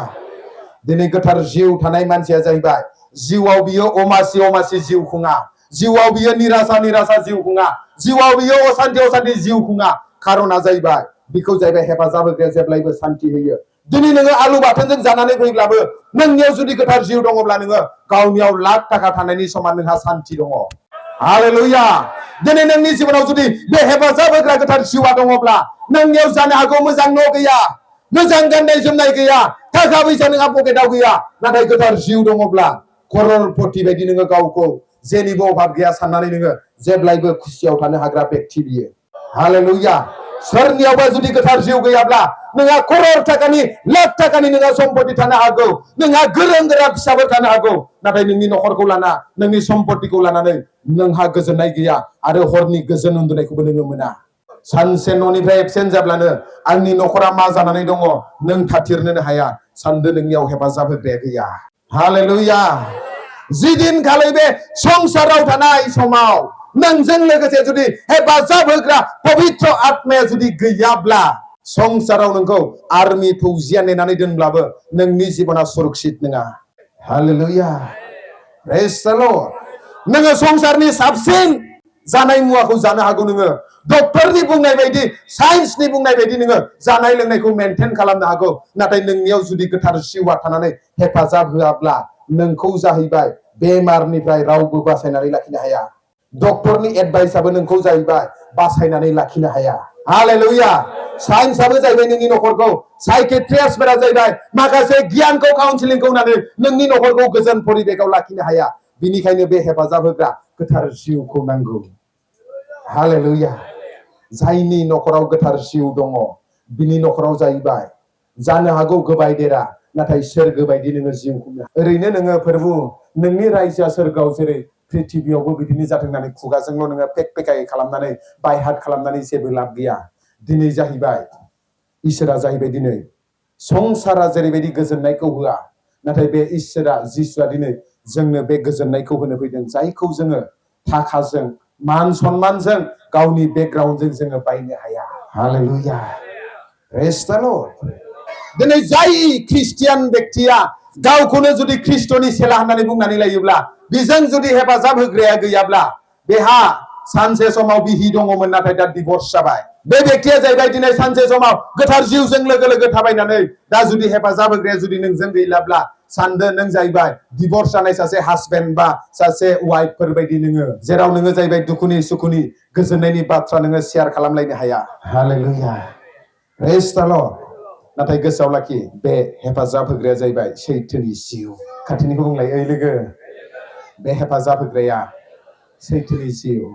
दिनै गोथार जिउ थानाय मानसिया जाहैबाय, जिउआव बियो अमासि अमासि जिउ खुङा, जिउआव बियो निरासा निरासा जिउ खुङा, जिउआव बियो असान्ति असान्ति जिउ खुङा। खारना जाहैबाय बिखौ जाहैबाय हेफाजाब होग्राया जेब्लायबो सान्ति होयो। दिनै नोङो आलु बाथोनजों जानानै फैब्लाबो, नोंनियाव जुदि गोथार जिउ दङब्ला, नोङो गावनियाव लाख थाखा थानायनि समान नोंहा सान्ति दङ। हालेलुया। दिनै नोंनि जिबनाव जुदि बे हेफाजाब होग्रा गोथार जिउआ दङब्ला, नोंनियाव जानो हागौ मोजां न' गैया, मोजां गाननाय जोमनाय गैया, थाखा फैसा नोंहा पकेटाव गैया, नाथाय गोथार जिउ दङब्ला खररपति बायदि नोङो गावखौ जेनिबो अभाब गैया साननानै नोङो जेब्लायबो खुसियाव थानो हाग्रा बेक्ति बियो। हालेलुया। सोरनियावबा जुदि गोथार जिउ गैयाब्ला नोंहा करोड़ थाखानि लाख थाखानि नोंहा सम्पति थानो हागौ, नोंहा गोरों गोरा फिसाफोर थानो हागौ, नाथाय नोंनि नखरखौ लाना नोंनि सम्पतिखौ लानानै नोंहा गोजोननाय गैया आरो हरनि गोजोन उन्दुनायखौबो नोङो मोना। सानसे न'निफ्राय एबसेन्ट जाब्लानो आंनि नखरा मा जानानै दङ नों थाथिरनोनो हाया, सानदो नोंनियाव हेफाजाब होग्राया गैया। हालेलुया। जिदिनखालि बे संसाराव थानाय समाव नोंजों लोगोसे जुदि हेफाजाब होग्रा पबित्र आत्माया जुदि गैयाब्ला संसाराव नोंखौ आर्मि फौजिया नेनानै दोनब्लाबो नोंनि जिबना सुरक्षित नङा। हालेलुया। प्रेज द लर्ड। नोङो संसारनि साबसिन जानाय मुवाखौ जानो हागौ, नोङो डक्टरनि बुंनाय बायदि साइन्सनि बुंनाय बायदि नोङो जानाय लोंनायखौ मेनटेन खालामनो हागौ, नाथाय नोंनियाव जुदि गोथार जिउआ थानानै हेफाजाब होआब्ला नोंखौ जाहैबाय बेमारनिफ्राय रावबो बासायनानै लाखिनो हाया। डक्टरनि एडभाइसआबो नोंखौ जाहैबाय बासायनानै लाखिनो हाया। हालेलुया। साइन्सआबो जाहैबाय नोंनि नखरखौ, साइकेट्रिस्टफोरा जाहैबाय माखासे गियानखौ काउन्सिलिंखौ होनानै नोंनि नखरखौ गोजोन परिबेकआव लाखिनो हाया। बिनिखायनो बे हेफाजाब होग्रा गोथार जिउखौ नांगौ। हालेलुया। जायनि नखराव गोथार जिउ दङ बिनि नखराव जाहैबाय जानो हागौ गोबाय देरा, नाथाय सोरगो बायदि नोङो जिउ खुंनो। ओरैनो नोङो प्रभु नोंनि रायजोआ सोरगोआव जेरै पृथिबियावबो बिदिनो जाथों होननानै खुगाजोंल' नोङो पेक खालामनानै बायहाट खालामनानै जेबो लाब गैया। दिनै जाहैबाय इसोरा जाहैबाय दिनै संसारा जेरैबायदि गोजोननायखौ होआ, नाथाय बे इसोरा जिसुआ दिनै जोंनो बे गोजोननायखौ होनो फैदों, जायखौ जोङो थाखाजों मान सन्मानजों गावनि बेकग्राउन्डजों जोङो बायनो हाया। हालेलुया। प्रेज द लर्ड। दिनै जाय ख्रिस्टियान बेक्तिया गावखौनो जुदि ख्रिस्टनि सेला होननानै बुंनानै लायोब्ला, बेजों जुदि हेफाजाब होग्राया गैयाब्ला बेहा सानसे समाव बिहि दङमोन नाथाय दा डिभर्स जाबाय। बे बेक्तिया जाहैबाय दिनै सानसे समाव गोथार जिउजों लोगो लोगो थाबायनानै दा जुदि हेफाजाब होग्राया जुदि नोंजों गैलाब्ला सानदो नों जाहैबाय डिभर्स जानाय सासे हासबेन्ड बा सासे वाइफफोर बायदि नोङो, जेराव नोङो जाहैबाय दुखुनि सुखुनि गोजोननायनि बाथ्रा नोङो शेयार खालामलायनो हाया। हालेलुया। प्रेज द लर्ड। नाथाय गोसोआव लाखि, बे हेफाजाब होग्राया जाहैबाय सैथोनि जिउ। खाथिनिखौ बुंलाय, ओइ लोगो, बे हेफाजाब होग्राया सैथोनि जिउ।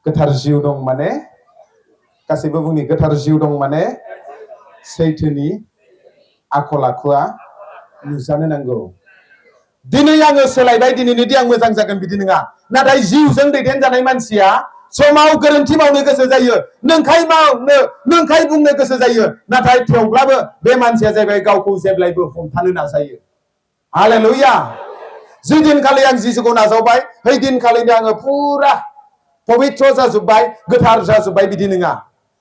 गोथार जिउ दं माने, गासैबो बुंनि, गोथार जिउ दं माने सैथोनि आखल आखुआ नुजानो नांगौ। दिनै आङो सोलायबाय, दिनैनि दि आं मोजां जागोन बिदि नङा, नाथाय जिउजों दैदेनजानाय मानसिया समाव गोरोन्थि मावनो गोसो जायो, नंखाय मावनो नंखाय बुंनो गोसो जायो, नाथाय थेवब्लाबो बे मानसिया जाहैबाय गावखौ जेब्लायबो हमथानो नाजायो। हालेलुया। जि दिनखालि आं जिसुखौ नाजावबाय बै दिनखालिनो आङो फुरा पबित्र जाजोब्बाय, गोथार जाजोब्बाय बिदि नङा,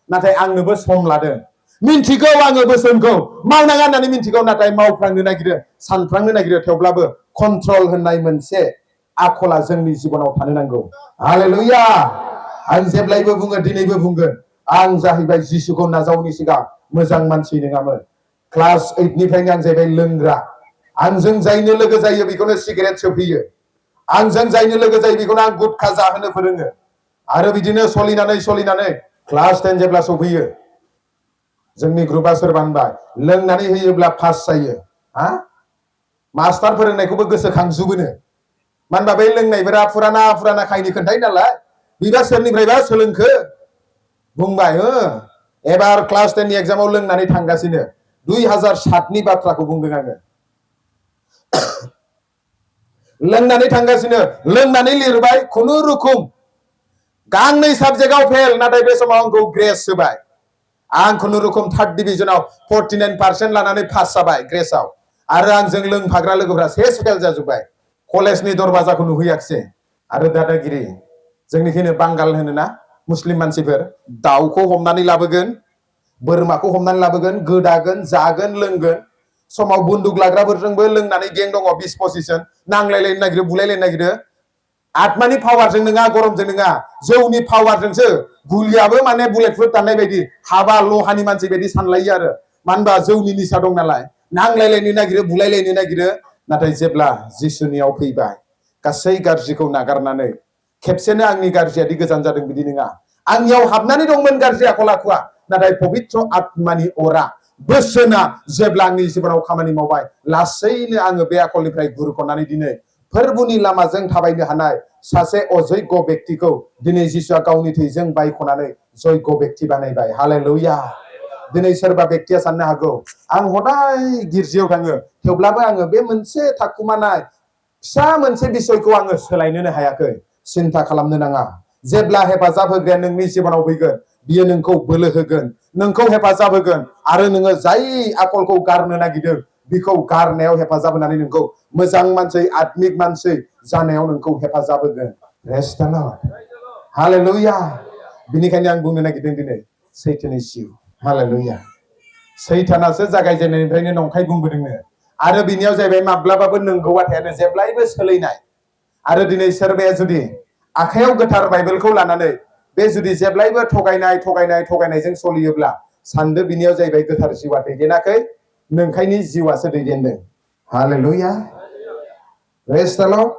नाथाय आंनोबो सम लादों। मिन्थिगौ आङो बोसोनखौ मावनाङा होननानै मिन्थिगौ, नाथाय मावफ्लांनो नागिरो, सानफ्लांनो नागिरो, थेवब्लाबो कन्ट्रल होननाय मोनसे आखला जोंनि जिबनाव थानो नांगौ। हालेलुया। आं जेब्लायबो बुङो, दिनैबो बुंगोन, आं जाहैबाय जिसुखौ नाजावनि सिगां मोजां मानसि नङामोन। क्लास 8 निफ्रायनो आं जाहैबाय लोंग्रा। आंजों जायनो लोगो जायो बेखौनो सिगारेट सोबहैयो, आंजों जायनो लोगो जायो बेखौनो आं गुटखा जाहोनो फोरोङो, आरो बिदिनो सलिनानै क्लास 10 जेब्ला सफैयो, जोंनि ग्रुपआ सोरबा होनबाय लोंनानै होयोब्ला पास जायो। हा? मास्टार फोरोंनायखौबो गोसोखांजोबोनो। मानो होनबा बै लोंनायफोरा फुराना खायनि खोन्थायो नालाय, बिबा सोरनिफ्रायबा सोलोंखो बुंबाय, एबार क्लास 10 नि एग्जामाव लोंनानै थांगासिनो, 2007 नि बाथ्राखौ बुंदों आङो। लोंनानै थांगासिनो, लोंनानै लिरबाय, खुनुरुखुम गांनै साबजेक्टआव फेल, नाथाय बे समाव आंखौ ग्रेस होबाय। आं खुनुरुखुम 3rd डिभिजनाव 49% लानानै पास जाबाय ग्रेसआव, आरो आंजों लोंफाग्रा लोगोफ्रा सेस फेल जाजोब्बाय। कलेजनि दरवाजाखौ नुहैयाखिसै। आरो दादागिरि, जोंनिखिनो बांगाल होनोना मुस्लिम मानसिफोर, दाउखौ हमनानै लाबोगोन, बोरमाखौ हमनानै लाबोगोन, गोदागोन, जागोन, लोंगोन। समाव बन्दुक लाग्राफोरजोंबो लोंनानै गें दङ, 20-25 जन नांलायलायनो नागिरो, बुलायलायनो नागिरो। आत्मानि पावारजों नङा, गरमजों नङा, जौनि पावारजोंसो। गुलियाबो माने बुलेटफोर दाननाय बायदि हाबा लहानि मानसि बायदि सानलायो आरो, मानो होनबा जौनि निसा दं नालाय, नांलायलायनो नागिरो, बुलायलायनो नागिरो। नाथाय जेब्ला जिसुनियाव फैबाय, गासै गाज्रिखौ नागारनानै, खेबसेनो आंनि गाज्रियादि गोजान जादों बिदि नङा, आंनियाव हाबनानै दंमोन गाज्रि आखल आखुआ, नाथाय पबित्र आत्मानि अरा, बोसोना जेब्ला आंनि जिबनाव खामानि मावबाय, लासैनो आङो बे आखलनिफ्राय गुरख'नानै दिनै फोरबुनि लामाजों थाबायनो हानाय सासे अजयग बेक्तिखौ दिनै जिसुआ गावनि थैजों बायख'नानै जयग बेक्ति बानायबाय। हालेलुया। दिनै सोरबा बेक्तिया साननो हागौ आं हदाय गिर्जायाव थाङो थेवब्लाबो आङो बे मोनसे थाखुमानाय फिसा मोनसे बिसयखौ आङो सोलायनोनो हायाखै। सिन्था खालामनो नाङा। जेब्ला हेफाजाब होग्राया नोंनि जिबनाव फैगोन बियो नोंखौ बोलो होगोन, नोंखौ हेफाजाब होगोन आरो नोङो जाय आखलखौ गारनो नागिरदों बिखौ गारनायाव हेफाजाब होनानै नोंखौ मोजां मानसि आत्मिक मानसि जानायाव नोंखौ हेफाजाब होगोन। प्रेज द लर्ड। हालेलुया। बिनिखायनो आं बुंनो नागिरदों दिनै सैथोनि जिउ। हालेलुया। सैतानासो जागायजेननायनिफ्रायनो नंखाय बुंबोदोंनो आरो बिनियाव जाहैबाय माब्लाबाबो नंगौआ थायानो, जेब्लायबो सोलायनाय। आरो दिनै सोरबाया जुदि आखायाव गोथार बाइबेलखौ लानानै बे जुदि जेब्लायबो थगायनायजों सोलियोब्ला सानदो बिनियाव जाहैबाय गोथार जिउआ दैदेनाखै, नोंखायनि जिउआसो दैदेनदों। हालेलुया। प्रेज द लर्ड।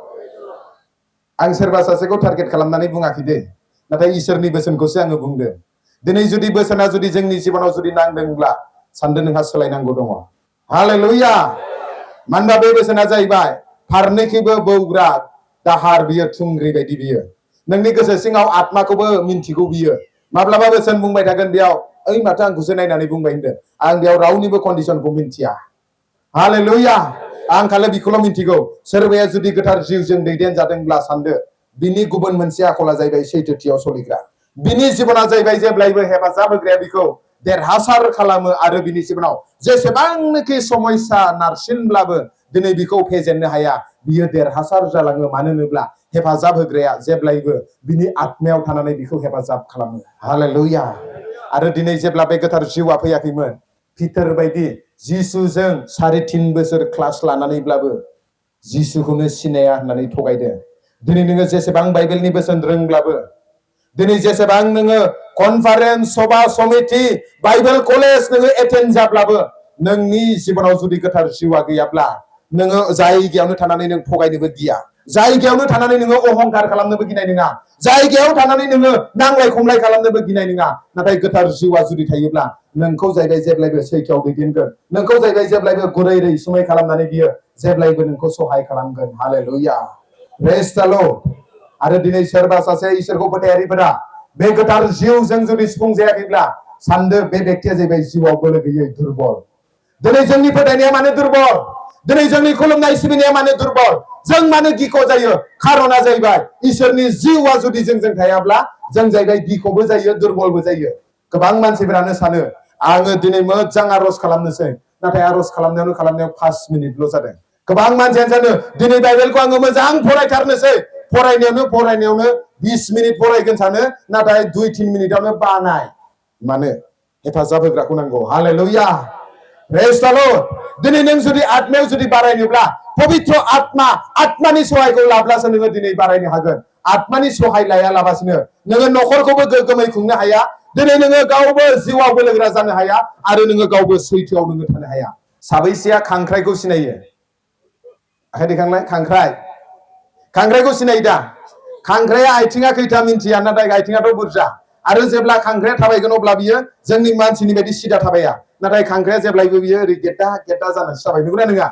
आं सोरबा सासेखौ टारगेट खालामनानै बुङाखै दे, नाथाय इसोरनि बोसोनखौसो आङो बुंदों। दिनै जुदि बोसोना जुदि जोंनि जिबनाव जुदि नांदोंब्ला सानदो नोंहा सोलायनांगौ दङ। हालेलुया। मानोना बे बोसोना जाहैबाय फारनैखैबो बौग्रा दाहार, बियो थुंग्रि बायदि बियो नोंनि गोसो सिङाव आत्माखौबो मिन्थिगौ बियो। माब्लाबा बोसोन बुंबाय थागोन बेयाव ओइ माथो आंखौसो नायनानै बुंबाय होनदों, आं बेयाव रावनिबो कन्डिसनखौ मिन्थिया। हालेलुया। आं खालि बिखौल' मिन्थिगौ। सोरबाया जुदि गोथार जिउजों दैदेनजादोंब्ला सानदो बिनि गुबुन मोनसे आखला जाहैबाय सैथोथियाव सोलिग्रा। बिनि जिबना जाहैबाय जेब्लायबो हेफाजाब होग्राया बिखौ देरहासार खालामो आरो बिनि जिबनाव जेसेबांनोखि समस्या नारसिनब्लाबो दिनै बिखौ फेजेननो हाया, बियो देरहासार जालाङो। मानो होनोब्ला हेफाजाब होग्राया जेब्लायबो बिनि आत्मायाव थानानै बिखौ हेफाजाब खालामो। हालेलुया। आरो दिनै जेब्ला बे गोथार जिउआ फैयाखैमोन, पिटार बायदि जिसुजों 3.5 बोसोर क्लास लानानैब्लाबो जिसुखौनो सिनाया होननानै थगायदों। दिनै नोङो जेसेबां बाइबेलनि बोसोन रोंब्लाबो, दिनै जेसेबां नोङो कनफारेन्स, सभा समिति, बाइबेल कलेज नोङो एटेन्ड जाब्लाबो नोंनि जिबनाव जुदि गोथार जिउआ गैयाब्ला नोङो जायगायावनो थानानै नों थगायनोबो गिया, जायगायावनो थानानै नोङो अहंकार खालामनोबो गिनाय नङा, जायगायाव थानानै नोङो नांलाय खमलाय खालामनोबो गिनाय नङा। नाथाय गोथार जिउआ जुदि थायोब्ला नोंखौ जाहैबाय जेब्लायबो सैथोआव दैदेनगोन, नोंखौ जाहैबाय जेब्लायबो गुरै रैसुमै खालामनानै बियो जेब्लायबो नोंखौ सहाय खालामगोन। हालेलुया। प्रेज द लर्ड। आरो दिनै सोरबा सासे इसोरखौ फोथायारिफोरा बे गोथार जिउजों जुदि सुफुं जायाखैब्ला सानदो बे बेक्तिया जाहैबाय जिउआव बोलो गैयै, दुर्बल। दिनै जोंनि फोथायनाया मानो दुर्बल? दिनै जोंनि खुलुमनाय सिबिनाया मानो दुर्बल? जों मानो गिख' जायो? खारना जाहैबाय इसोरनि जिउआ जुदि जोंजों थायाब्ला जों जाहैबाय गिख'बो जायो, दुर्बलबो जायो। गोबां मानसिफोरानो सानो आङो दिनै मोजां आर'ज खालामनोसै, नाथाय आर'ज खालामनायाव 5 मिनिटल' जादों। गोबां मानसियानो सानो दिनै बाइबेलखौ आङो मोजां फरायथारनोसै, फरायनायावनो 20 मिनिट फरायगोन सानो, नाथाय 2-3 मिनिटावनो बानाय। मानो? हेफाजाब होग्राखौ नांगौ। हालेलुया। प्रेज द लर्ड। दिनै नों जुदि आत्मायाव जुदि बारायनोब्ला पबित्र आत्मानि सहायखौ लाब्लासो नोङो दिनै बारायनो हागोन। आत्मानि सहाय लायालाबासिनो नोङो न'खरखौबो गोग्गोमै खुंनो हाया, दिनै नोङो गावबो जिउआव बोलोगोरा जानो हाया आरो नोङो गावबो सैथोआव नोङो थानो हाया। साबैसेया खांख्राइखौ सिनायो? आखाइ दैखांलाय। खांख्राइखौ सिनायो दा? खांख्राइया आथिङा खैथा मिन्थिया, नाथाय आथिङाथ' बुरजा। आरो जेब्ला खांख्राइया थाबायगोन अब्ला बियो जोंनि मानसिनि बायदि सिदा थाबाया, नाथाय खांख्राइया जेब्लायबो बियो ओरै गेद्दा गेद्दा जानानैसो थाबाय। नंगौना नङा?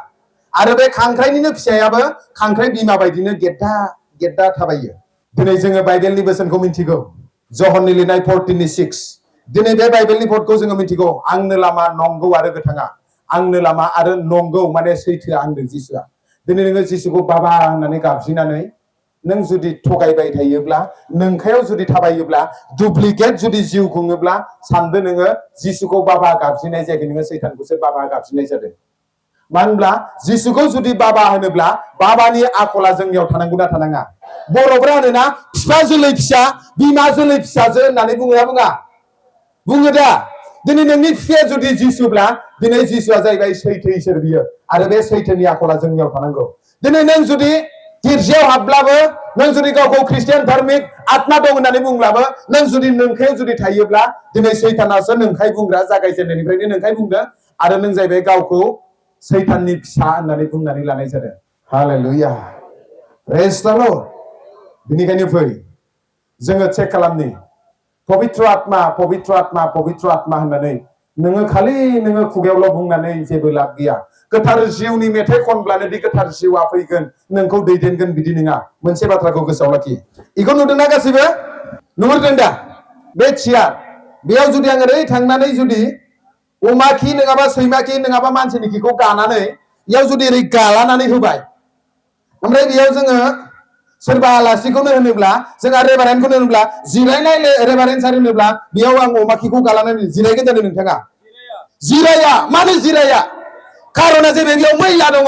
आरो बे खांख्राइनिनो फिसायाबो खांख्राइ बिमा बायदिनो गेद्दा गेद्दा थाबायो। दिनै जोङो बाइबेलनि बोसोनखौ मिन्थिगौ। जहननि लिरनाय 14:6। दिनै बे बाइबेलनि भटखौ जोङो मिन्थिगौ। आंनो लामा, नंगौ आरो गोथाङा। आंनो लामा आरो नंगौ माने सैथोआ होनदों जिसुआ। दिनै नोङो जिसुखौ बाबा होननानै गाबज्रिनानै नों जुदि थगायबाय थायोब्ला, नोंखायाव जुदि थाबायोब्ला, डुप्लिकेट जुदि जिउ खुङोब्ला सानदो नोङो जिसुखौ बाबा गाबज्रिनाय जायाखै, नोङो सैतानखौसो बाबा गाबज्रिनाय जादों। मानो होनब्ला जिसुखौ जुदि बाबा होनोब्ला बाबानि आखला जोंनियाव थानांगौना थानाङा? बर'फ्रा होनोना बिफा जोलै फिसा, बिमा जोलै फिसाजो होननानै बुङोना बुङा? बुङो दा? दिनै नोंनि बिफाया जुदि जिसुब्ला दिनै जिसुआ जाहैबाय सैथो इसोर बियो, आरो बे सैथोनि आखला जोंनियाव थानांगौ। दिनै नों जुदि गिर्जायाव हाबब्लाबो, नों जुदि गावखौ ख्रिस्टियान धार्मिक आत्मा दं होननानै बुंब्लाबो, नों जुदि नोंखायाव जुदि थायोब्ला दिनै सैतानासो नोंखाय बुंग्रा, जागायजेननायनिफ्रायनो नोंखाय बुंदों आरो नों जाहैबाय गावखौ सैताननि फिसा होननानै बुंनानै लानाय जादों। हालेलुया। प्रेज द लर्ड। बेनिखायनो फै जोङो चेक खालामनि पबित्र आत्मा होननानै नोङो खालि नोङो खुगायावल' बुंनानै जेबो लाब गैया। गोथार जिउनि मेथाइ खनब्लानो दि गोथार जिउआ फैगोन नोंखौ दैदेनगोन बिदि नङा। मोनसे बाथ्राखौ गोसोआव लाखि। इखौ नुदोंना गासिबो? नुहुरदों दा? बे चियार बेयाव जुदि आं ओरै थांनानै जुदि अमा खि नङाबा सैमा खि नङाबा मानसिनि खिखौ गानानै इयाव जुदि ओरै गालानानै होबाय, ओमफ्राय बेयाव जोङो सोरबा आलासिखौनो होनोब्ला जोंहा रेभारेन्डखौनो होनोब्ला जिरायनाय रेभारेन्ड सार होनोब्ला बेयाव आं अमा खिखौ गालानानै जिरायगोन जादों नोंथाङा? जिराया। मानो जिराया? खारना जाहैबाय बेयाव मैला दङ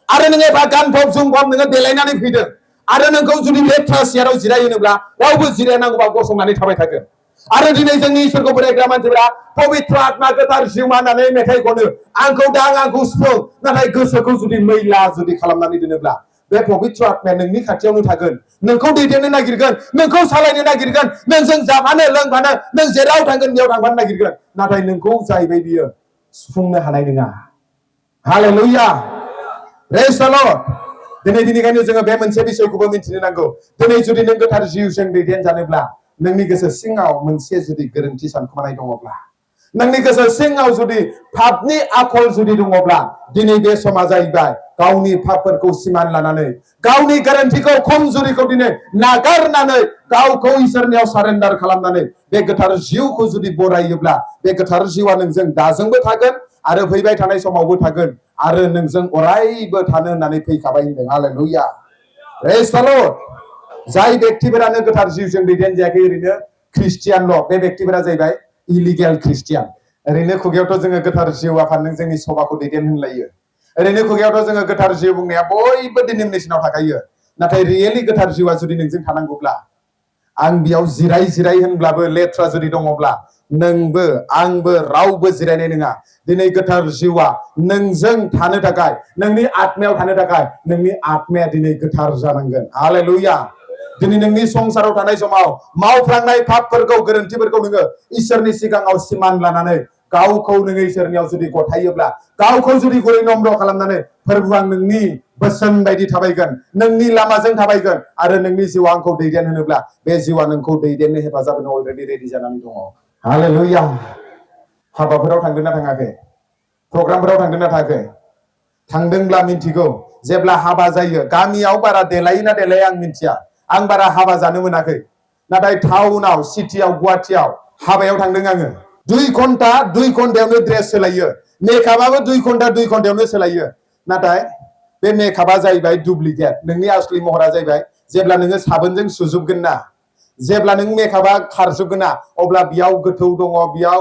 आरो नोङो एबा गानफब जोमफब नोङो देलायनानै फैदों आरो नोंखौ जुदि लेथ्रा सियाराव जिरायोनोब्ला रावबो जिरायनांगौबा गसंनानै थाबाय थागोन। आरो दिनै जोंनि इसोरखौ बोरायग्रा मानसिफोरा पबित्र आत्मा गोथार जिउमा होननानै मेथाइ खनो, आंखौ दां आंखौ सुफुं, नाथाय गोसोखौ जुदि मैला जुदि खालामनानै दोनोब्ला बे पबित्र आत्माया नोंनि खाथियावनो थागोन, नोंखौ दैदेननो नागिरगोन, नोंखौ सालायनो नागिरगोन, नोंजों जाफानो लोंफानो, नों जेराव थांगोन बेयाव थांफानो नागिरगोन, नाथाय नोंखौ जाहैबाय बियो सुफुंनो हानाय नङा। हालेलुया। प्रेज द लर्ड। दिनैखायनो जोङो बे मोनसे बिषयखौबो मिथिनो नांगौ। दिनै जुदि नों गोथार जिउजों दैदेनजानोब्ला नोंनि गोसो सिङाव मोनसे जुदि गोरोन्थि सानखोमानाय दङब्ला, नोंनि गोसो सिङाव जुदि पापनि आखल जुदि दङब्ला, दिनै बे समा जाहैबाय गावनि पापफोरखौ सिमान लानानै गावनि गोरोन्थिखौ खमजुरिखौ दिनै नागारनानै गावखौ इसोरनियाव सारेन्डार खालामनानै बे गोथार जिउखौ जुदि बरायोब्ला बे गोथार जिउआ नोंजों दाजोंबो थागोन आरो फैबाय थानाय समावबो थागोन आरो नोंजों अरायबो थानो होननानै फैखाबाय होनदों। हालेलुया। प्रेज द लर्ड। जाय बेक्तिफोरानो गोथार जिउजों दैदेनजायाखै ओरैनो ख्रिस्टियानल', बे बेक्तिफोरा जाहैबाय इलिगेल ख्रिस्टियान। ओरैनो खुगायावथ' जोङो गोथार जिउ आफादजों जोंनि सभाखौ दैदेन होनलायो। ओरैनो खुगायावथ' जोङो गोथार जिउ बुंनाया बयबो डिनोमिनेसनाव थाखायो, नाथाय रियेलि गोथार जिउआ जुदि नोंजों थानांगौब्ला, आं बेयाव जिराय जिराय होनब्लाबो लेथ्रा जुदि दङब्ला नोंबो आंबो रावबो जिरायनाय नङा। दिनै गोथार जिउआ नोंजों थानो थाखाय, नोंनि आत्मायाव थानो थाखाय नोंनि आत्माया दिनै गोथार जानांगोन। हालेलुया। दिनै नोंनि संसाराव थानाय समाव मावफ्लांनाय पापफोरखौ गोरोन्थिफोरखौ नोङो इसोरनि सिगाङाव सिमान लानानै गावखौ नोङो इसोरनियाव जुदि गथायोब्ला, गावखौ जुदि गुरै नम्र खालामनानै फोरबु आं नोंनि बोसोन बायदि थाबायगोन, नोंनि लामाजों थाबायगोन आरो नोंनि जिउआ आंखौ दैदेन होनोब्ला बे जिउआ नोंखौ दैदेननो हेफाजाब होनो अलरेडि रेडि जानानै दङ। हालेलुया। हाबाफोराव थांदों ना थाङाखै? प्रग्रामफोराव थांदों ना थाङाखै? थांदोंब्ला मिन्थिगौ, जेब्ला हाबा जायो गामियाव बारा देलायो ना देलाया आं मिन्थिया, आं बारा हाबा जानो मोनाखै, नाथाय टाउनाव सिटियाव गुवाहाटियाव हाबायाव थांदों आङो। 2 घन्टायावनो ड्रेस सोलायो, मेकआपआबो 2 घन्टायावनो सोलायो, नाथाय बे मेकआपआ जाहैबाय डुप्लिकेट। नोंनि असलि महरा जाहैबाय जेब्ला नोङो साबोनजों सुजोबगोन ना, जेब्ला नों मेकआपआ खारजोबगोन ना, अब्ला बेयाव गोथौ दङ, बेयाव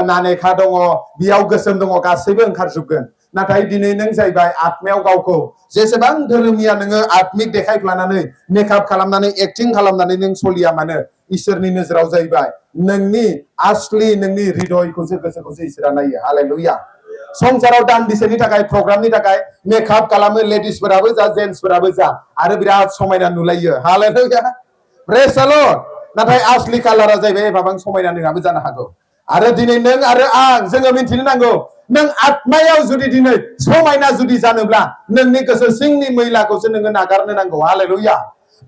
नानेखा दङ, बेयाव गोसोम दङ, गासैबो ओंखारजोबगोन। नाथाय दिनै नों जाहैबाय आत्मायाव गावखौ जेसेबां धोरोमिया नोङो आत्मिक देखायफ्लानानै मेकआप खालामनानै एक्टिं खालामनानै नों सलिया मानो, इसोरनि नोजोराव जाहैबाय नोंनि आसलि नोंनि हृदयखौसो गोसोखौसो इसोरा नायो। हालेलुया। संसाराव दान्दिसेनि थाखाय प्रग्रामनि थाखाय मेकआप खालामो, लेडिसफोराबो जा जेन्टसफोराबो जा, आरो बिराद समायना नुलायो। हालेलुया। प्रेज द लर्ड। नाथाय आसलि कालारा जाहैबाय एफाबां समायना नङाबो जानो हागौ। आरो दिनै नों आरो आं जोङो मिन्थिनो नांगौ, नों आत्मायाव जुदि दिनै समायना जुदि जानोब्ला नोंनि गोसो सिंनि मैलाखौसो नोङो नागारनो नांगौ। हालेलुया।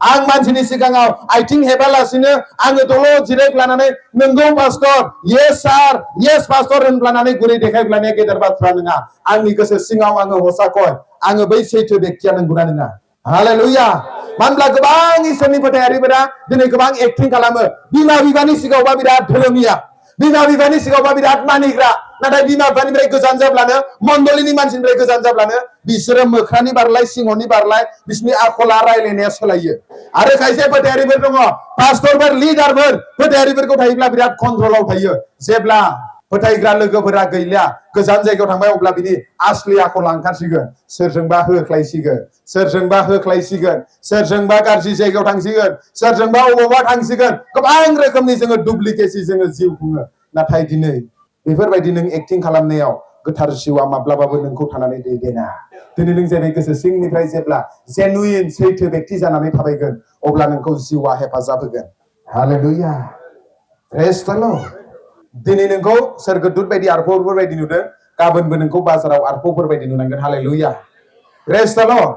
आं मानसिनि सिगाङाव आथिं हेबालासिनो आङो दलद जिरायफ्लानानै नोंगौ पास्टर, येस सार, येस पास्टर होनफ्लानानै गुरै देखायफ्लानाया गेदेर बाथ्रा नङा। आंनि गोसो सिङाव आङो हसाखय, आङो बै सैथो बेक्तिया नंगौना नङा? हालेलुया। मानो होनब्ला गोबां इसोरनि फोथायारिफोरा दिनै गोबां एक्टिं खालामो। बिमा बिफानि सिगाङावबा बिराद धोरोमिया, बिमा बिफानि सिगाङावबा बिराद मानिग्रा, नाथाय बिमा बिफानिफ्राय गोजान जाब्लानो, मण्डलिनि मानसिनिफ्राय गोजान जाब्लानो बिसोरो मोख्रानि बारलाय सिंहनि बारलाय बिसोरनि आखला रायलायनाया सोलायो। आरो खायसे फोथायारिफोर दङ, पास्टरफोर, लिडारफोर फोथायारिफोरखौ थायोब्ला बिराद कन्ट्रलाव थायो। जेब्ला फोथायग्रा लोगोफोरा गैला, गोजान जायगायाव थांबाय, अब्ला बिनि आसलि आखला ओंखारसिगोन। सोरजोंबा होख्लायसिगोन, सोरजोंबा होख्लायसिगोन, सोरजोंबा गाज्रि जायगायाव थांसिगोन, सोरजोंबा अबावबा थांसिगोन। गोबां रोखोमनि जोङो डुप्लिकेसि जोङो जिउ खुङो। नाथाय दिनै बेफोरबायदि नों एक्टिं खालामनायाव गोथार जिउआ माब्लाबाबो नोंखौ थानानै दैदेना। दिनै नों जेरै गोसो सिंनिफ्राय जेब्ला जेनुइन सैथो बेक्ति जानानै थाबायगोन, अब्ला नोंखौ जिउआ हेफाजाब होगोन। हालेलुया। प्रेज द लर्ड। दिनै नोंखौ सोरगोदुत बायदि आरफौफोर बायदि नुदों, गाबोनबो नोंखौ बाजाराव आरफौफोर बायदि नुनांगोन। हालेलुया। प्रेज द लर्ड।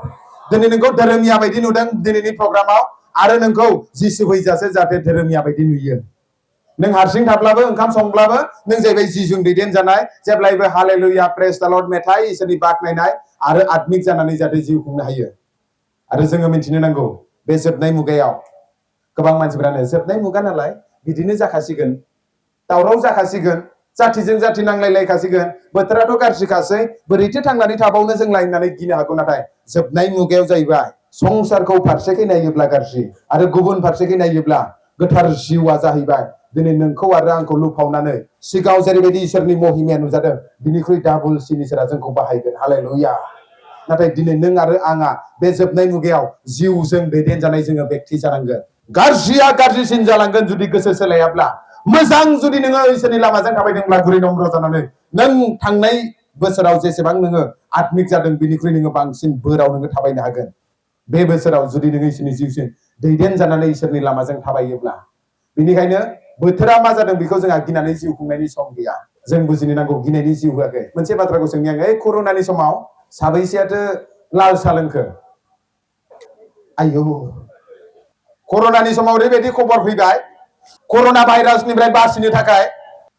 दिनै नोंखौ धोरोमिया बायदि नुदों दिनैनि प्रग्रामाव, आरो नोंखौ जिसु फैजासे जाहाथे धोरोमिया बायदि नुयो। नों हारसिं थाब्लाबो ओंखाम संब्लाबो नों जाहैबाय जिजों दैदेनजानाय जेब्लायबो हालेलुया प्रेज द लर्ड मेथाइ इसोरनि बाख्नायनाय आरो आत्मिक जानानै जाहाथे जिउ खुंनो हायो। आरो जोङो मिथिनो नांगौ बे जोबनाय मुगायाव गोबां मानसिफोरानो जोबनाय मुगा नालाय बिदिनो जाखासिगोन, दावराव जाखासिगोन, जाथिजों जाथि नांलायलायखासिगोन, बोथोराथ' गाज्रिखासै, बोरैथो थांनानै थाबावनो जोंलाय होननानै गिनो हागौ। नाथाय जोबनाय मुगायाव जाहैबाय संसारखौ फारसेखै नायोब्ला गाज्रि आरो गुबुन फारसेखै नायोब्ला गोथार जिउआ जाहैबाय दिनै नोंखौ आरो आंखौ लुफावनानै सिगाङाव जेरैबायदि इसोरनि महिमाया नुजादों बिनिख्रुइ डाबलसिन इसोरा जोंखौ बाहायगोन। हालेलुया। नाथाय दिनै नों आरो आंहा बे जोबनाय मुगायाव जिउजों दैदेनजानाय जोङो बेक्ति जानांगोन। गाज्रिया गाज्रिसिन जालांगोन जुदि गोसो सोलायाब्ला। मोजां जुदि नोङो इसोरनि लामाजों थाबायदोंब्ला गुरै नम्र जानानै नों थांनाय बोसोराव जेसेबां नोङो आत्मिक जादों बिनिख्रुइ नोङो बांसिन बोराव नोङो थाबायनो हागोन। बे बोसोराव जुदि नोङो इसोरनि जिउजों दैदेनजानानै इसोरनि लामाजों थाबायोब्ला। बेनिखायनो बोथोरा मा जादों बेखौ जोंहा गिनानै जिउ खुंनायनि सम गैया। जों बुजिनो नांगौ गिनायनि जिउ होआखै। मोनसे बाथ्राखौ सोंनि आङो, कर'नानि समाव साबैसेयाथो लाल साहा लोंखो? आयौ, कर'नानि समाव ओरैबायदि खबर फैबाय कर'ना भाइरासनिफ्राय बासिनो थाखाय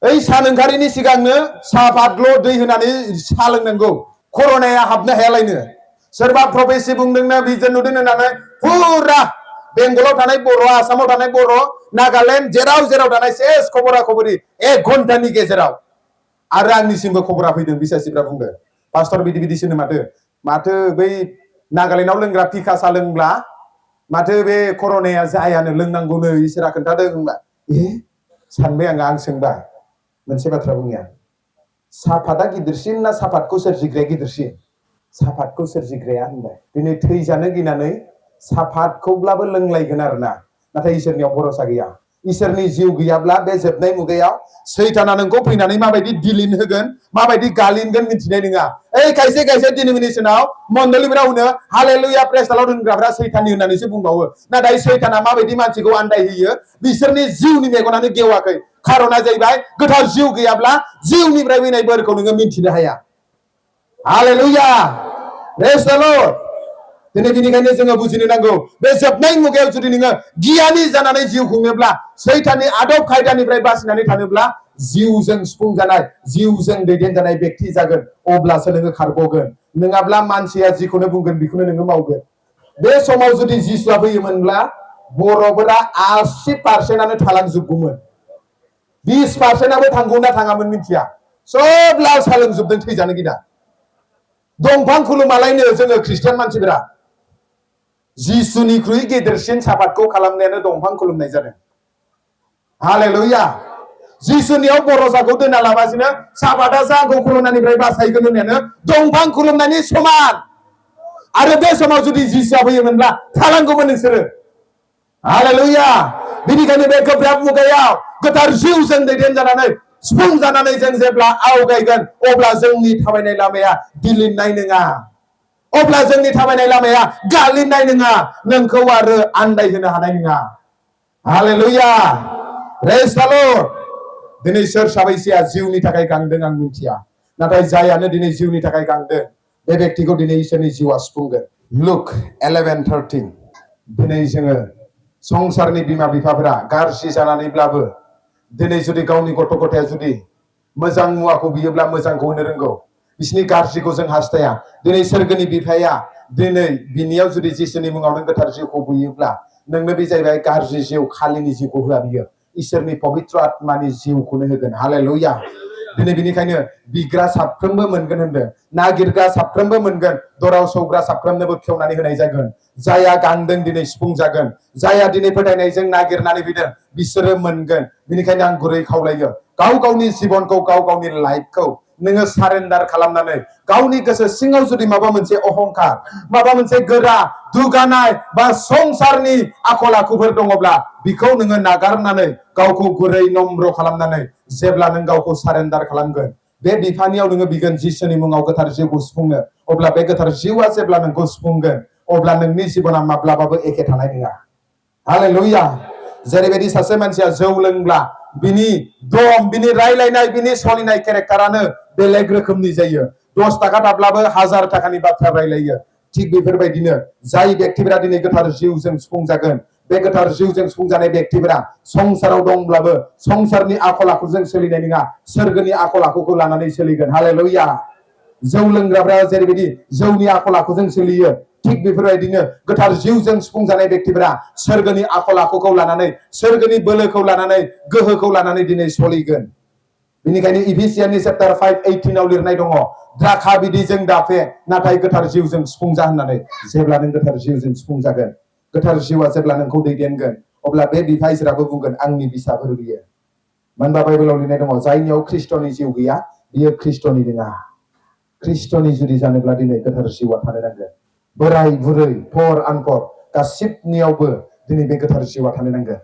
ओइ सान ओंखारिनि सिगांनो साहापातल' दै होनानै साहा लोंनांगौ, कर'नाया हाबनो हायालायनो। सोरबा प्रफेसि बुंदोंनो बिजों नुदों होननानै फुरा बेंगलाव थानाय बर', आसामाव थानाय बर', नागालेण्ड जेराव जेराव थानाय सेस खबरा खबरि 1 घन्टानि गेजेराव। आरो आंनिसिमबो खबरा फैदों, बिसासिफ्रा बुंदों पास्टर बिदि बिदिसोनो माथो बै नागालेण्डआव लोंग्रा फिका साहा लोंब्ला माथो बे कर'नाया जायानो, लोंनांगौनो इसोरा खोन्थादों होनबा। सानबाय आं सोंबाय मोनसे बाथ्रा बुंनि आं, साहापातआ गिदिरसिन ना साहापातखौ सोरजिग्राया गिदिरसिन? साहापातखौ सोरजिग्राया होनबाय। दिनै थैजानो गिनानै साहापातखौब्लाबो लोंलायगोन आरोना, नाथाय इसोरनियाव भरसा गैया। इसोरनि जिउ गैयाब्ला बे जोबनाय मुगायाव सैताना नोंखौ फैनानै माबायदि दिलिन होगोन, माबायदि गालिनगोन मिथिनाय नङा। खायसे खायसे डिनोमिनेसनाव मण्डलिफोराव होनो हालेलुया प्रेज द लर्ड होनग्राफ्रा सैताननि होननानैसो बुंबावो। नाथाय सैताना माबायदि मानसिखौ आन्दायहोयो, बिसोरनि जिउनि मेगनानो गेवाखै। खारना जाहैबाय गोथार जिउ गैयाब्ला जिउनिफ्राय फैनाय बोरखौ नोङो मिन्थिनो हाया। हालेलुया प्रेज द लर्ड। दिनै बेनिखायनो जोङो बुजिनो नांगौ बे जोबनाय मुगायाव जुदि नोङो गियानि जानानै जिउ खुङोब्ला, सैताननि आदब खायदानिफ्राय बासिनानै थानोब्ला जिउजों सुफुंजानाय, जिउजों दैदेनजानाय बेक्ति जागोन, अब्लासो नोङो खारग'गोन। नङाब्ला मानसिया जिखौनो बुंगोन बेखौनो नोङो मावगोन। बे समाव जुदि जिसुआ फैयोमोनब्ला बर'फोरा 80% थालांजोबगौमोन, 20% थांगौना थाङामोन मिथिया। सब लाल साहा लोंजोबदों थैजानो गिना। दंफां खुलुमालायनो जोङो खृष्टान मानसिफोरा जिसुनिख्रुइ गेदेरसिन सापातखौ खालामनायानो दंफां खुलुमनाय जादों। हालेलुया। जिसुनियाव भरसाखौ दोना लाबासिनो सापातआसो आंखौ कर'नानिफ्राय बासायगोन होननायानो दंफां खुलुमनायनि समान। आरो बे समाव जुदि जिसुआ फैयोमोनब्ला थालांगौमोन नोंसोरो। हालेलुया। बेनिखायनो बे गोब्राब मुगायाव गोथार जिउजों दैदेनजानानै सुफुंजानानै जों जेब्ला आवगायगोन, अब्ला जोंनि थाबायनाय लामाया दिलिननाय नङा, अब्ला जोंनि थाबायनाय लामाया गालिननाय नङा, नोंखौ आरो आन्दायहोनो हानाय नङा। हालेलुया प्रेज द लर्ड। दिनै सोर साबैसेया जिउनि थाखाय गांदों आं मिथिया, नाथाय जायानो दिनै जिउनि थाखाय गांदों बे बेक्तिखौ दिनै इसोरनि जिउआ सुफुंगोन। लुक 11:13। दिनै जोङो संसारनि बिमा बिफाफोरा गाज्रि जानानैब्लाबो दिनै जुदि गावनि गथ' गथाया जुदि मोजां मुवाखौ बियोब्ला मोजांखौ होनो रोंगौ, बिसिनि गाज्रिखौ जों हास्थाया। दिनै सोरगोनि बिफाया दिनै बिनियाव जुदि जिसुनि मुङाव नों गोथार जिउखौ बुयोब्ला नोंनो बे जाहैबाय गाज्रि जिउ, खालिनि जिउखौ होआ बियो, इसोरनि पबित्र आत्मानि जिउखौनो होगोन। हालेलुया। दिनै बेनिखायनो बिग्रा साफ्रोमबो मोनगोन होनदों, नागिरग्रा साफ्रोमबो मोनगोन, दराव सौग्रा साफ्रोमनोबो खेवनानै होनाय जागोन। जाया गांदों दिनै सुफुं जागोन, जाया दिनै फोथायनायजों नागिरनानै फैदों बिसोरो मोनगोन। बेनिखायनो आं गुरै खावलायो, गाव गावनि जिबनखौ, गाव गावनि लाइफखौ नोङो सारेन्डार खालामनानै गावनि गोसो सिङाव जुदि माबा मोनसे अहंखार, माबा मोनसे गोरा दुगानाय बा संसारनि आखल आखुफोर दङब्ला बिखौ नोङो नागारनानै गावखौ गुरै नम्र खालामनानै जेब्ला नों गावखौ सारेन्डार खालामगोन, बे बिफानियाव नोङो बिगोन जिसुनि मुङाव गोथार जिउखौ सुफुंनो, अब्ला बे गोथार जिउआ जेब्ला नोंखौ सुफुंगोन, अब्ला नोंनि जिबना माब्लाबाबो एखे थानाय नङा। हालेलुया। जेरैबायदि सासे मानसिया जौ लोंब्ला बिनि दम, बिनि रायलायनाय, बिनि सलिनाय केरेक्टारानो बेलेग रोखोमनि जायो। 10 थाखा थाब्लाबो 1000 थाखानि बाथ्रा रायलायो। थिग बेफोरबायदिनो जाय बेक्तिफोरा दिनै गोथार जिउजों सुफुंजागोन, बे गोथार जिउजों सुफुंजानाय व्यक्तिफोरा संसाराव दंब्लाबो संसारनि आखल आखुजों सोलिनाय नङा, सोरगोनि आखल आखुखौ लानानै सोलिगोन। हालेलुया। जौ लोंग्राफ्रा जेरैबायदि जौनि आखल आखुजों सोलियो, थिग बेफोरबायदिनो गोथार जिउजों सुफुंजानाय व्यक्तिफोरा सोरगोनि आखल आखुखौ लानानै, सोरगोनि बोलोखौ लानानै, गोहोखौ लानानै दिनै सोलिगोन। बेनिखायनो इफिसियाननि चैप्टार 5:18 लिरनाय दङ, द्राखा बिदैजों दाफे नाथाय गोथार जिउजों सुफुंजा होननानै। जेब्ला नों गोथार जिउजों सुफुंजागोन, गोथार जिउआ जेब्ला नोंखौ दैदेनगोन, अब्ला बे बिफा इसोराबो बुंगोन आंनि बिसाफोर बियो। मानो होनबा बाइबेलाव लिरनाय दङ, जायनियाव ख्रिस्ट'नि जिउ गैया बियो ख्रिस्ट'नि नङा। ख्रिस्ट'नि जुदि जानोब्ला दिनै गोथार जिउआ थानो नांगोन। बोराय बुरै, फर आनफर गासिबनियावबो दिनै बे गोथार जिउआ थानो नांगोन।